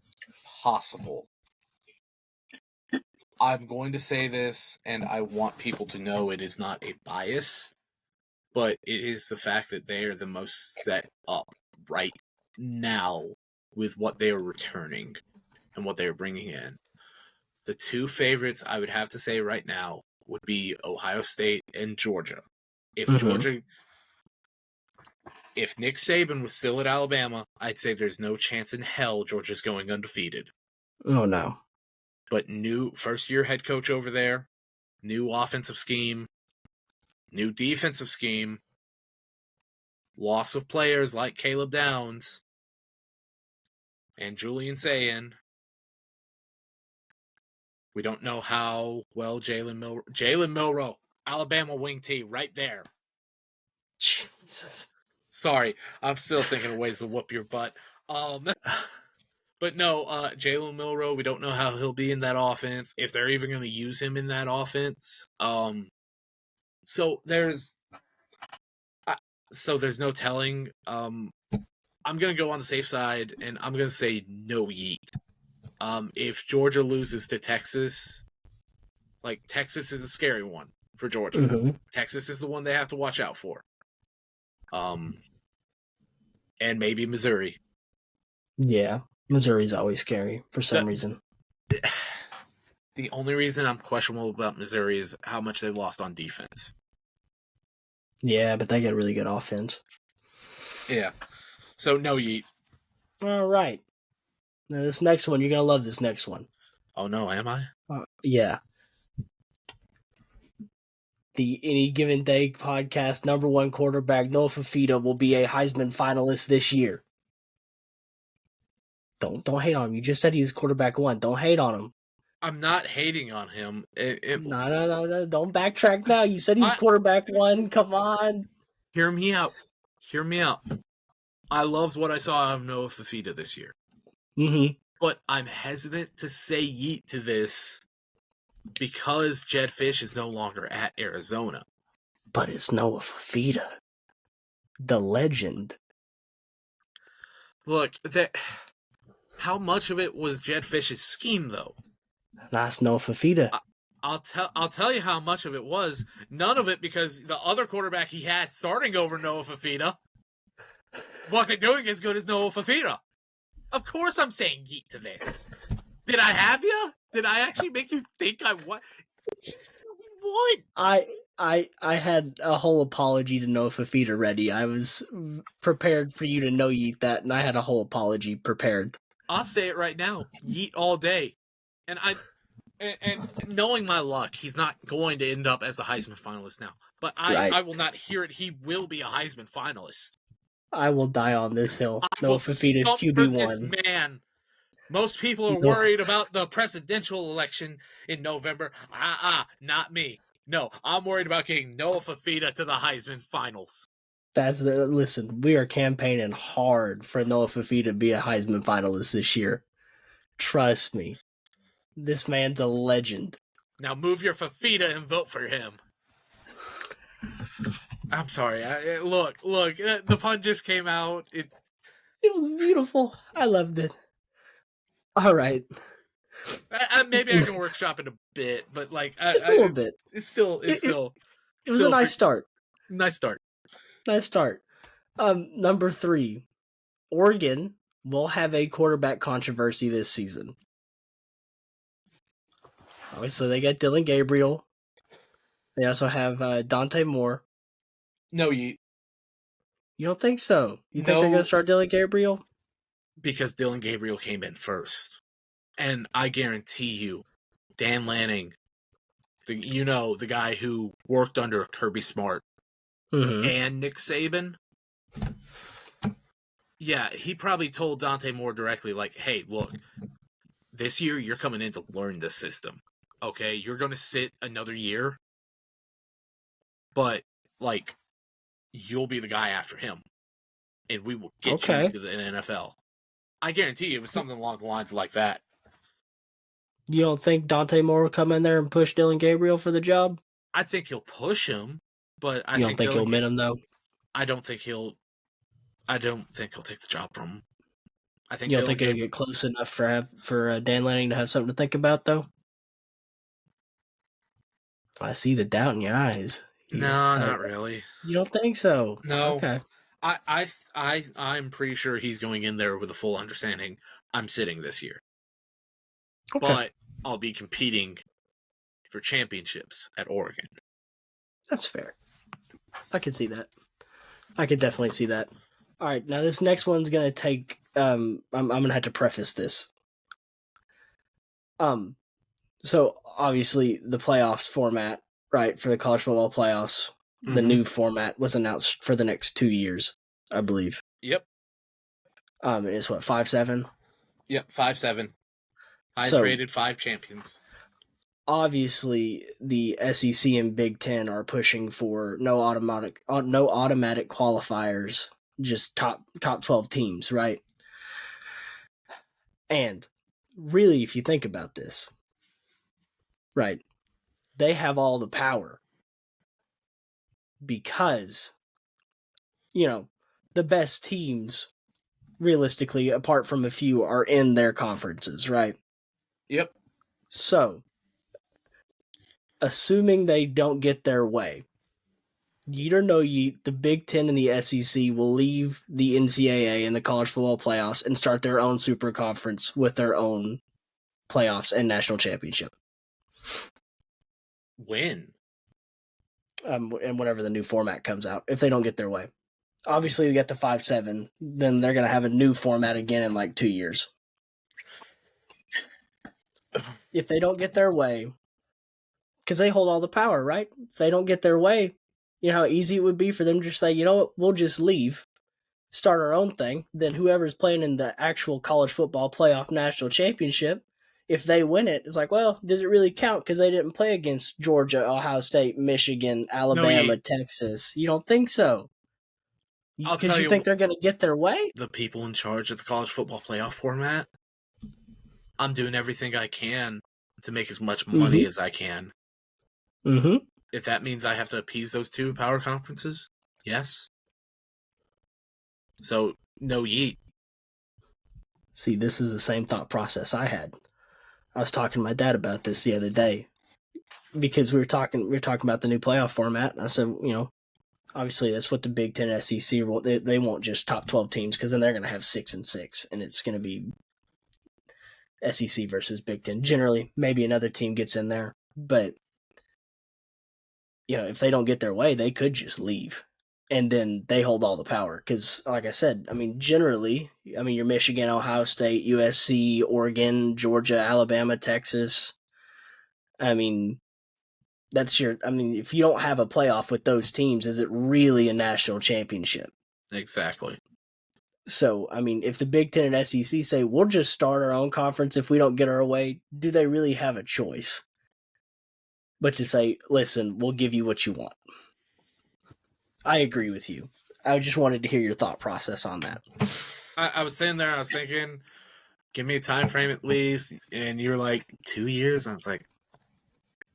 [SPEAKER 2] possible. I'm going to say this, and I want people to know it is not a bias, but it is the fact that they are the most set up right now with what they are returning and what they are bringing in. The two favorites I would have to say right now would be Ohio State and Georgia. If Nick Saban was still at Alabama, I'd say there's no chance in hell Georgia's going undefeated.
[SPEAKER 1] Oh, no.
[SPEAKER 2] But new first-year head coach over there, new offensive scheme, new defensive scheme, loss of players like Caleb Downs and Julian Sayin. We don't know how well Jalen Milroe, Alabama wing T, right there.
[SPEAKER 1] Jesus.
[SPEAKER 2] Sorry, I'm still thinking of ways to whoop your butt. But no, Jalen Milroe, we don't know how he'll be in that offense, if they're even going to use him in that offense. So there's no telling. I'm going to go on the safe side, and I'm going to say no yeet. If Georgia loses to Texas, like Texas is a scary one for Georgia.
[SPEAKER 1] Mm-hmm.
[SPEAKER 2] Texas is the one they have to watch out for. And maybe Missouri.
[SPEAKER 1] Yeah, Missouri's always scary for some reason.
[SPEAKER 2] The only reason I'm questionable about Missouri is how much they lost on defense.
[SPEAKER 1] Yeah, but they got really good offense.
[SPEAKER 2] Yeah. So, no yeet.
[SPEAKER 1] All right. Now, this next one, you're going to love this next one.
[SPEAKER 2] Oh, no, am I?
[SPEAKER 1] Yeah. The Any Given Day podcast number 1 quarterback, Noah Fifita, will be a Heisman finalist this year. Don't hate on him. You just said he was quarterback 1. Don't hate on him.
[SPEAKER 2] I'm not hating on him.
[SPEAKER 1] No. Don't backtrack now. You said he was quarterback 1. Come on.
[SPEAKER 2] Hear me out. I loved what I saw out of Noah Fifita this year.
[SPEAKER 1] Mm-hmm.
[SPEAKER 2] But I'm hesitant to say yeet to this because Jedd Fisch is no longer at Arizona.
[SPEAKER 1] But it's Noah Fifita, the legend.
[SPEAKER 2] Look, how much of it was Jedd Fisch's scheme, though?
[SPEAKER 1] That's Noah Fifita.
[SPEAKER 2] I'll tell you how much of it was. None of it, because the other quarterback he had starting over Noah Fifita wasn't doing as good as Noah Fifita. Of course I'm saying yeet to this. Did I have you? Did I actually make you think I won? He's won.
[SPEAKER 1] I had a whole apology to Noah Fifita ready. I was prepared for you to know yeet that, and I had a whole apology prepared.
[SPEAKER 2] I'll say it right now. Yeet all day. And knowing my luck, he's not going to end up as a Heisman finalist now. But I will not hear it. He will be a Heisman finalist.
[SPEAKER 1] I will die on this hill. Noah Fifita's QB1.
[SPEAKER 2] Man, most people are worried about the presidential election in November. Not me. No, I'm worried about getting Noah Fifita to the Heisman finals.
[SPEAKER 1] Listen, we are campaigning hard for Noah Fifita to be a Heisman finalist this year. Trust me. This man's a legend.
[SPEAKER 2] Now move your Fifita and vote for him. I'm sorry. Look, the pun just came out. It
[SPEAKER 1] was beautiful. I loved it. All right.
[SPEAKER 2] Maybe I can workshop it a bit, but
[SPEAKER 1] just a little bit.
[SPEAKER 2] It's still. It
[SPEAKER 1] was a nice start.
[SPEAKER 2] Nice start.
[SPEAKER 1] Number 3, Oregon will have a quarterback controversy this season. Obviously, they got Dylan Gabriel. They also have Dante Moore.
[SPEAKER 2] No, you
[SPEAKER 1] don't think so? You think they're going to start Dylan Gabriel?
[SPEAKER 2] Because Dylan Gabriel came in first. And I guarantee you, Dan Lanning, the guy who worked under Kirby Smart and Nick Saban, yeah, he probably told Dante Moore directly, like, hey, look, this year you're coming in to learn the system. Okay, you're going to sit another year, but, you'll be the guy after him, and we will get you into the NFL. I guarantee you it was something along the lines like that.
[SPEAKER 1] You don't think Dante Moore will come in there and push Dylan Gabriel for the job?
[SPEAKER 2] I think he'll push him, but I
[SPEAKER 1] You don't
[SPEAKER 2] think
[SPEAKER 1] think he'll win him though?
[SPEAKER 2] I don't think he'll take the job from him. I think
[SPEAKER 1] you don't think it'll get close enough for Dan Lanning to have something to think about though? I see the doubt in your eyes.
[SPEAKER 2] No, not really.
[SPEAKER 1] You don't think so?
[SPEAKER 2] No.
[SPEAKER 1] Okay.
[SPEAKER 2] I'm pretty sure he's going in there with a full understanding. I'm sitting this year,
[SPEAKER 1] Okay.
[SPEAKER 2] but I'll be competing for championships at Oregon.
[SPEAKER 1] That's fair. I could see that. I could definitely see that. All right, now this next one's gonna take. I'm gonna have to preface this. So obviously the playoffs format, right, for the college football playoffs, the new format was announced for the next 2 years, I believe.
[SPEAKER 2] Yep.
[SPEAKER 1] It's what, 5-7?
[SPEAKER 2] Yep, 5-7. Highest rated 5 champions.
[SPEAKER 1] Obviously, the SEC and Big Ten are pushing for no automatic qualifiers, just top 12 teams, right? And really, if you think about this, right, they have all the power because, the best teams, realistically, apart from a few, are in their conferences, right?
[SPEAKER 2] Yep.
[SPEAKER 1] So, assuming they don't get their way, the Big Ten and the SEC will leave the NCAA and the college football playoffs and start their own super conference with their own playoffs and national championship.
[SPEAKER 2] When?
[SPEAKER 1] And whenever the new format comes out, if they don't get their way. Obviously, we get the 5-7, then they're going to have a new format again in like 2 years. If they don't get their way, because they hold all the power, right? If they don't get their way, you know how easy it would be for them to just say, you know what, we'll just leave, start our own thing. Then whoever's playing in the actual college football playoff national championship, if they win it, it's like, well, does it really count because they didn't play against Georgia, Ohio State, Michigan, Alabama, Texas? You don't think so? Because you think they're going to get their way?
[SPEAKER 2] The people in charge of the college football playoff format, I'm doing everything I can to make as much money as I can.
[SPEAKER 1] Mm-hmm.
[SPEAKER 2] If that means I have to appease those 2 power conferences, yes. So, no yeet.
[SPEAKER 1] See, this is the same thought process I had. I was talking to my dad about this the other day because we were talking about the new playoff format. And I said, obviously that's what the Big Ten and SEC want. They won't just top 12 teams because then they're going to have 6 and 6, and it's going to be SEC versus Big Ten. Generally, maybe another team gets in there, but if they don't get their way, they could just leave. And then they hold all the power. Because, like I said, generally, your Michigan, Ohio State, USC, Oregon, Georgia, Alabama, Texas. That's if you don't have a playoff with those teams, is it really a national championship?
[SPEAKER 2] Exactly.
[SPEAKER 1] So, if the Big Ten and SEC say, we'll just start our own conference if we don't get our way, do they really have a choice? But to say, listen, we'll give you what you want. I agree with you. I just wanted to hear your thought process on that.
[SPEAKER 2] I was sitting there, I was thinking, give me a time frame at least. And you were like, 2 years? And I was like,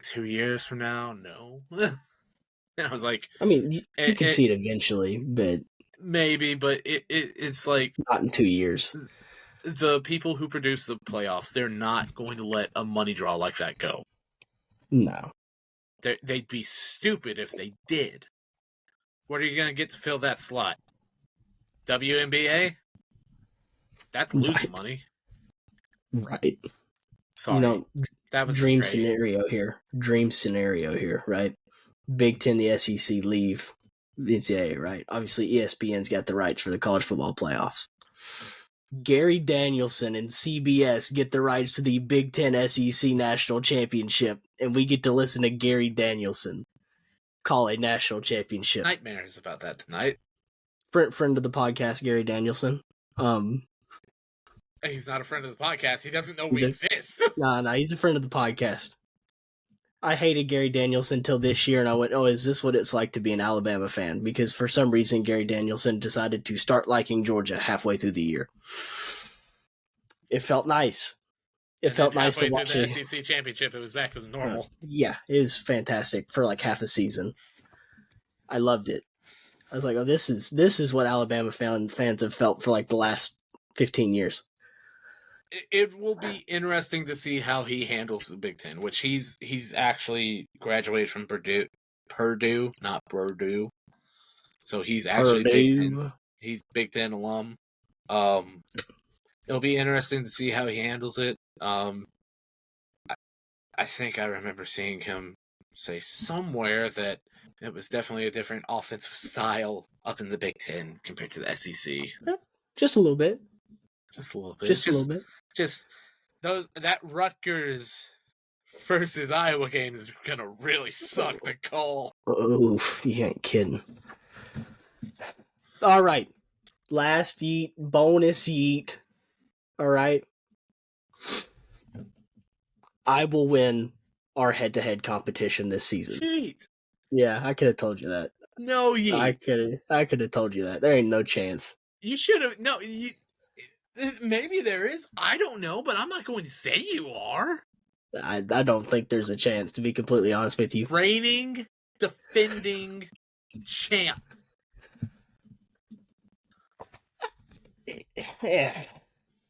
[SPEAKER 2] 2 years from now? No. And I was like...
[SPEAKER 1] you could see it eventually, but...
[SPEAKER 2] Maybe, but it's like...
[SPEAKER 1] Not in 2 years.
[SPEAKER 2] The people who produce the playoffs, they're not going to let a money draw like that go.
[SPEAKER 1] No.
[SPEAKER 2] They'd be stupid if they did. What are you going to get to fill that slot? WNBA? That's losing money.
[SPEAKER 1] Right.
[SPEAKER 2] Sorry. That was
[SPEAKER 1] dream scenario here, right? Big Ten, the SEC leave the NCAA, right? Obviously, ESPN's got the rights for the college football playoffs. Gary Danielson and CBS get the rights to the Big Ten SEC National Championship, and we get to listen to Gary Danielson call a national championship.
[SPEAKER 2] Nightmares about that tonight.
[SPEAKER 1] Friend of the podcast, Gary Danielson.
[SPEAKER 2] He's not a friend of the podcast. He doesn't know we exist.
[SPEAKER 1] No, he's a friend of the podcast. I hated Gary Danielson until this year, and I went, oh, is this what it's like to be an Alabama fan? Because for some reason, Gary Danielson decided to start liking Georgia halfway through the year. It felt nice. It
[SPEAKER 2] And
[SPEAKER 1] felt
[SPEAKER 2] then
[SPEAKER 1] nice to
[SPEAKER 2] halfway
[SPEAKER 1] watch
[SPEAKER 2] through the
[SPEAKER 1] it.
[SPEAKER 2] SEC championship, it was back to the normal.
[SPEAKER 1] Yeah, it was fantastic for like half a season. I loved it. I was like, oh, this is what Alabama fans have felt for like the last 15 years.
[SPEAKER 2] It will be interesting to see how he handles the Big Ten, which he's actually graduated from Purdue, not Purdue. So he's actually Big Ten. He's Big Ten alum. It'll be interesting to see how he handles it. I think I remember seeing him say somewhere that it was definitely a different offensive style up in the Big Ten compared to the SEC.
[SPEAKER 1] Just a little bit.
[SPEAKER 2] Just a little bit.
[SPEAKER 1] Just a little bit.
[SPEAKER 2] Just that Rutgers versus Iowa game is gonna really suck to call.
[SPEAKER 1] Oof, you ain't kidding. All right. Last yeet, bonus yeet. All right. I will win our head-to-head competition this season.
[SPEAKER 2] Yeet.
[SPEAKER 1] Yeah, I could have told you that.
[SPEAKER 2] No yeet.
[SPEAKER 1] I could have told you that. There ain't no chance.
[SPEAKER 2] You should have. No, maybe there is. I don't know, but I'm not going to say you are.
[SPEAKER 1] I don't think there's a chance, to be completely honest with you.
[SPEAKER 2] Reigning, defending champ.
[SPEAKER 1] Yeah.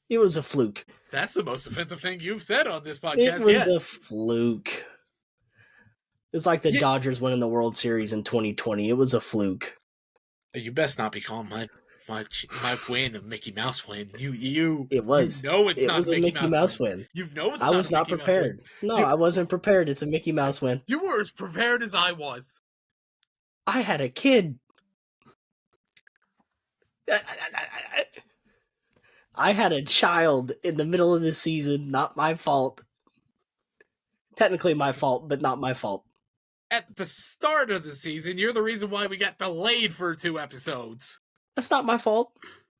[SPEAKER 1] It was a fluke.
[SPEAKER 2] That's the most offensive thing you've said on this podcast
[SPEAKER 1] yet. It was a fluke. It's like the Dodgers winning the World Series in 2020. It was a fluke.
[SPEAKER 2] You best not be calling my win a Mickey Mouse win.
[SPEAKER 1] It was.
[SPEAKER 2] You know it's not a Mickey Mouse
[SPEAKER 1] win.
[SPEAKER 2] You know it's
[SPEAKER 1] I was not prepared. No, I wasn't prepared. It's a Mickey Mouse win.
[SPEAKER 2] You were as prepared as I was.
[SPEAKER 1] I had a kid. I had a child in the middle of the season. Not my fault. Technically my fault, but not my fault.
[SPEAKER 2] At the start of the season, you're the reason why we got delayed for 2 episodes.
[SPEAKER 1] That's not my fault.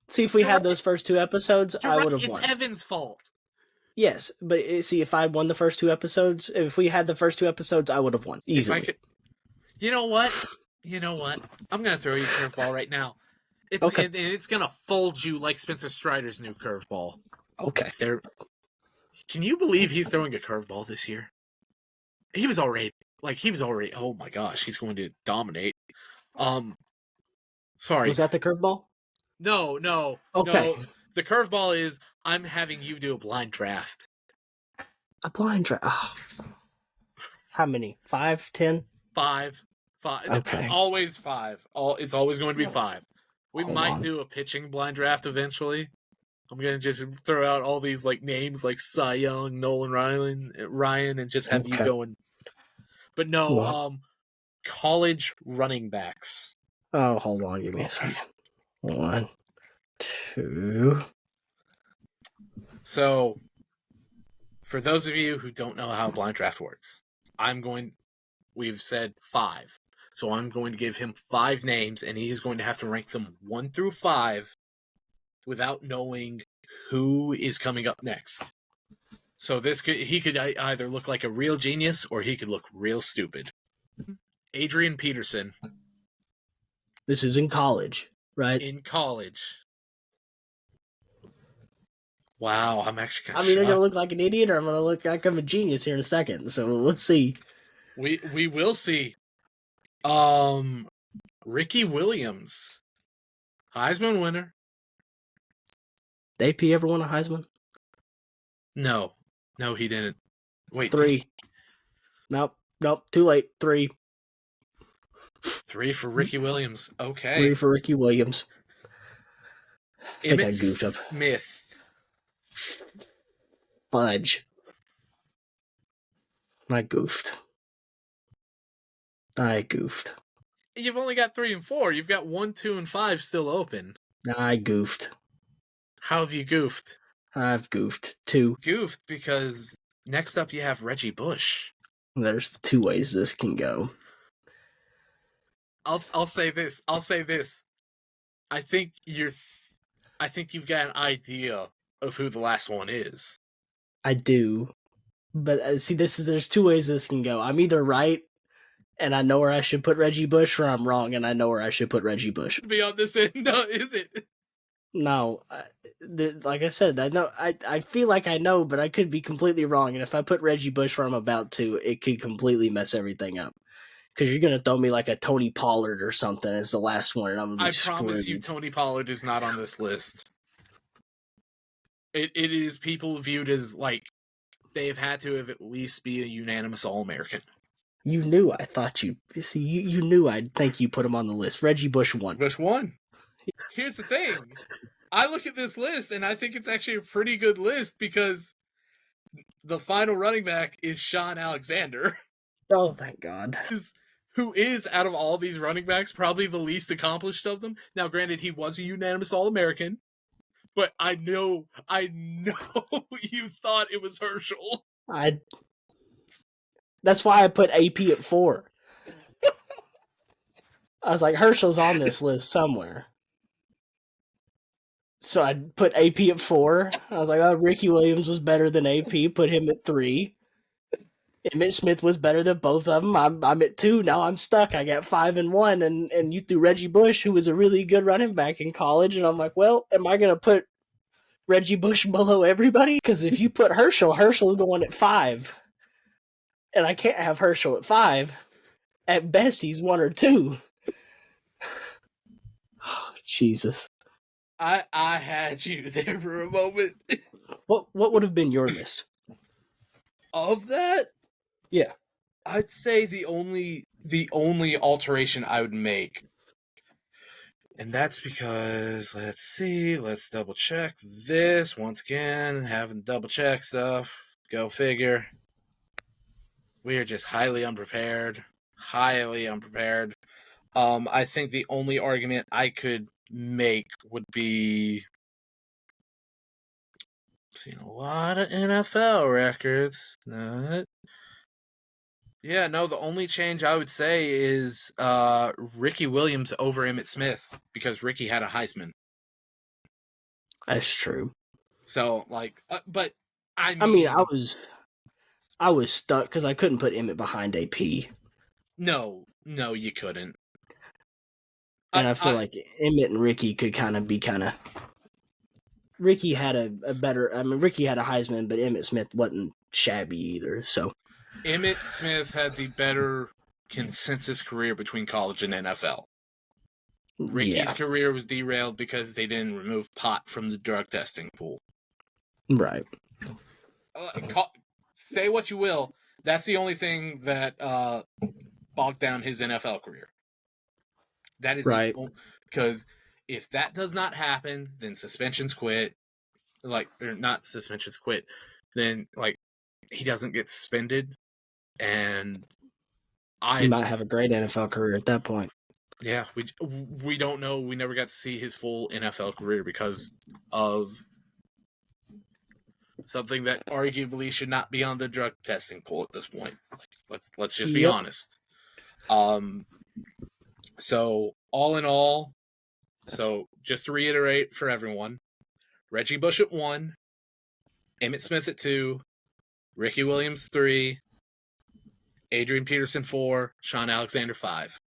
[SPEAKER 1] See, if we had those first 2 episodes, I would have won.
[SPEAKER 2] It's Evan's fault.
[SPEAKER 1] Yes, but see, if I had won the first 2 episodes, if we had the first 2 episodes, I would have won easily.
[SPEAKER 2] You know what? I'm going to throw you a curveball right now. It's going to fold you like Spencer Strider's new curveball.
[SPEAKER 1] Okay.
[SPEAKER 2] Can you believe he's throwing a curveball this year? He was already, oh my gosh, he's going to dominate. Sorry.
[SPEAKER 1] Was that the curveball?
[SPEAKER 2] No.
[SPEAKER 1] Okay.
[SPEAKER 2] No. The curveball is, I'm having you do a blind draft.
[SPEAKER 1] A blind draft? Oh. How many? 5, 10?
[SPEAKER 2] 5. Okay. Always 5. It's always going to be 5. We might do a pitching blind draft eventually. I'm going to just throw out all these names like Cy Young, Nolan Ryan, and just have you going. But no, college running backs.
[SPEAKER 1] Oh, hold on. Give me a second. 1, 2.
[SPEAKER 2] So, for those of you who don't know how blind draft works, we've said 5. So I'm going to give him 5 names, and he is going to have to rank them 1 through 5 without knowing who is coming up next. So he could either look like a real genius, or he could look real stupid. Adrian Peterson.
[SPEAKER 1] This is in college, right?
[SPEAKER 2] In college. Wow, I'm actually kind of
[SPEAKER 1] shocked. They're going to look like an idiot, or I'm going to look like I'm a genius here in a second. So let's see.
[SPEAKER 2] We will see. Ricky Williams. Heisman winner.
[SPEAKER 1] Did AP ever win a Heisman?
[SPEAKER 2] No, he didn't. Wait,
[SPEAKER 1] 3. Nope, too late. 3.
[SPEAKER 2] 3 for Ricky Williams. Okay.
[SPEAKER 1] 3 for Ricky Williams. I think I
[SPEAKER 2] Emmitt
[SPEAKER 1] goofed up.
[SPEAKER 2] Smith.
[SPEAKER 1] Fudge. I goofed.
[SPEAKER 2] You've only got 3 and 4. You've got 1, 2, and 5 still open.
[SPEAKER 1] I goofed.
[SPEAKER 2] How have you goofed?
[SPEAKER 1] I've goofed 2.
[SPEAKER 2] Goofed because next up you have Reggie Bush.
[SPEAKER 1] There's 2 ways this can go.
[SPEAKER 2] I'll say this. I think you've got an idea of who the last one is.
[SPEAKER 1] I do, but see, there's 2 ways this can go. I'm either right, and I know where I should put Reggie Bush, or I'm wrong, and I know where I should put Reggie Bush.
[SPEAKER 2] Be on this end, no, is it?
[SPEAKER 1] No, like I said, I know. I feel like I know, but I could be completely wrong. And if I put Reggie Bush where I'm about to, it could completely mess everything up. Because you're gonna throw me like a Tony Pollard or something as the last one, and I'm gonna be
[SPEAKER 2] I promise you,
[SPEAKER 1] screwed.
[SPEAKER 2] Tony Pollard is not on this list. It is people viewed as like they've had to have at least be a unanimous All-American.
[SPEAKER 1] You knew. I thought you see. You knew. I'd think you put him on the list. Reggie Bush won.
[SPEAKER 2] Bush won. Here's the thing. I look at this list and I think it's actually a pretty good list because the final running back is Sean Alexander.
[SPEAKER 1] Oh, thank God.
[SPEAKER 2] Who is, out of all these running backs, probably the least accomplished of them. Now, granted, he was a unanimous All-American, but I know you thought it was Herschel.
[SPEAKER 1] That's why I put AP at 4. I was like, Herschel's on this list somewhere. So I put AP at 4. I was like, oh, Ricky Williams was better than AP. Put him at 3. Emmitt Smith was better than both of them. I'm at 2. Now I'm stuck. I got 5 and 1. And you threw Reggie Bush, who was a really good running back in college. And I'm like, well, am I going to put Reggie Bush below everybody? Because if you put Herschel's going at 5. And I can't have Herschel at 5. At best, he's 1 or 2. Oh, Jesus.
[SPEAKER 2] I had you there for a moment.
[SPEAKER 1] What would have been your list?
[SPEAKER 2] Of that?
[SPEAKER 1] Yeah.
[SPEAKER 2] I'd say the only alteration I would make, and that's because, let's double check this once again, having double check stuff, go figure. We are just highly unprepared. I think the only argument I could make would be seen a lot of NFL records. The only change I would say is Ricky Williams over Emmitt Smith, because Ricky had a Heisman.
[SPEAKER 1] That's true.
[SPEAKER 2] So, but I
[SPEAKER 1] was stuck because I couldn't put Emmitt behind AP.
[SPEAKER 2] No, you couldn't.
[SPEAKER 1] And I feel like Emmitt and Ricky could Ricky had Ricky had a Heisman, but Emmitt Smith wasn't shabby either. So
[SPEAKER 2] Emmitt Smith had the better consensus career between college and NFL. Ricky's career was derailed because they didn't remove pot from the drug testing pool.
[SPEAKER 1] Right.
[SPEAKER 2] Say what you will, that's the only thing that bogged down his NFL career. That is right. Because if that does not happen, then suspensions quit. Or not suspensions quit. Then he doesn't get suspended, and
[SPEAKER 1] he might have a great NFL career at that point.
[SPEAKER 2] Yeah, we don't know. We never got to see his full NFL career because of something that arguably should not be on the drug testing pool at this point. Let's just be honest. So all in all, just to reiterate for everyone, Reggie Bush at 1, Emmitt Smith at 2, Ricky Williams 3, Adrian Peterson 4, Sean Alexander 5.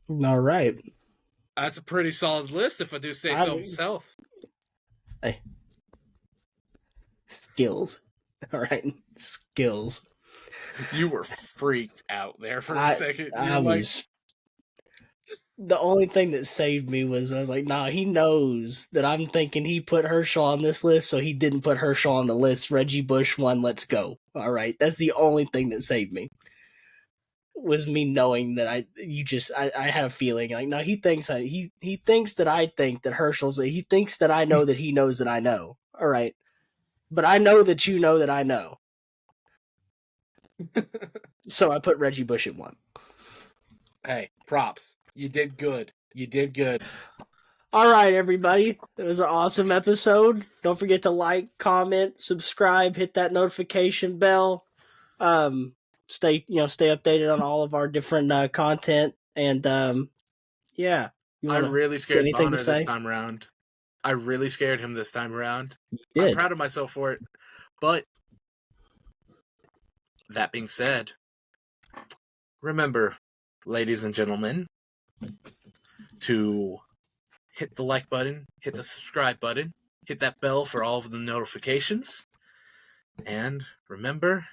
[SPEAKER 1] All right.
[SPEAKER 2] That's a pretty solid list, if I do say so myself.
[SPEAKER 1] Hey. Skills. All right. Skills.
[SPEAKER 2] You were freaked out there for a second.
[SPEAKER 1] The only thing that saved me was I was like, nah, he knows that I'm thinking he put Herschel on this list, so he didn't put Herschel on the list. Reggie Bush won, let's go. All right. That's the only thing that saved me. Was me knowing that I had a feeling like, no, he thinks that I think that Herschel's, he thinks that I know that he knows that I know. All right. But I know that you know that I know. So I put Reggie Bush at 1.
[SPEAKER 2] Hey, props. You did good.
[SPEAKER 1] All right, everybody. It was an awesome episode. Don't forget to like, comment, subscribe, hit that notification bell. Stay updated on all of our different content. And yeah.
[SPEAKER 2] I'm really scared Bonner this time around. I really scared him this time around. I'm proud of myself for it. But that being said, remember, ladies and gentlemen, to hit the like button, hit the subscribe button, hit that bell for all of the notifications. And remember,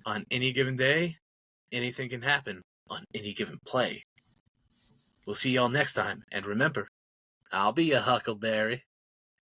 [SPEAKER 2] on any given day, anything can happen on any given play. We'll see y'all next time, and remember, I'll be a huckleberry.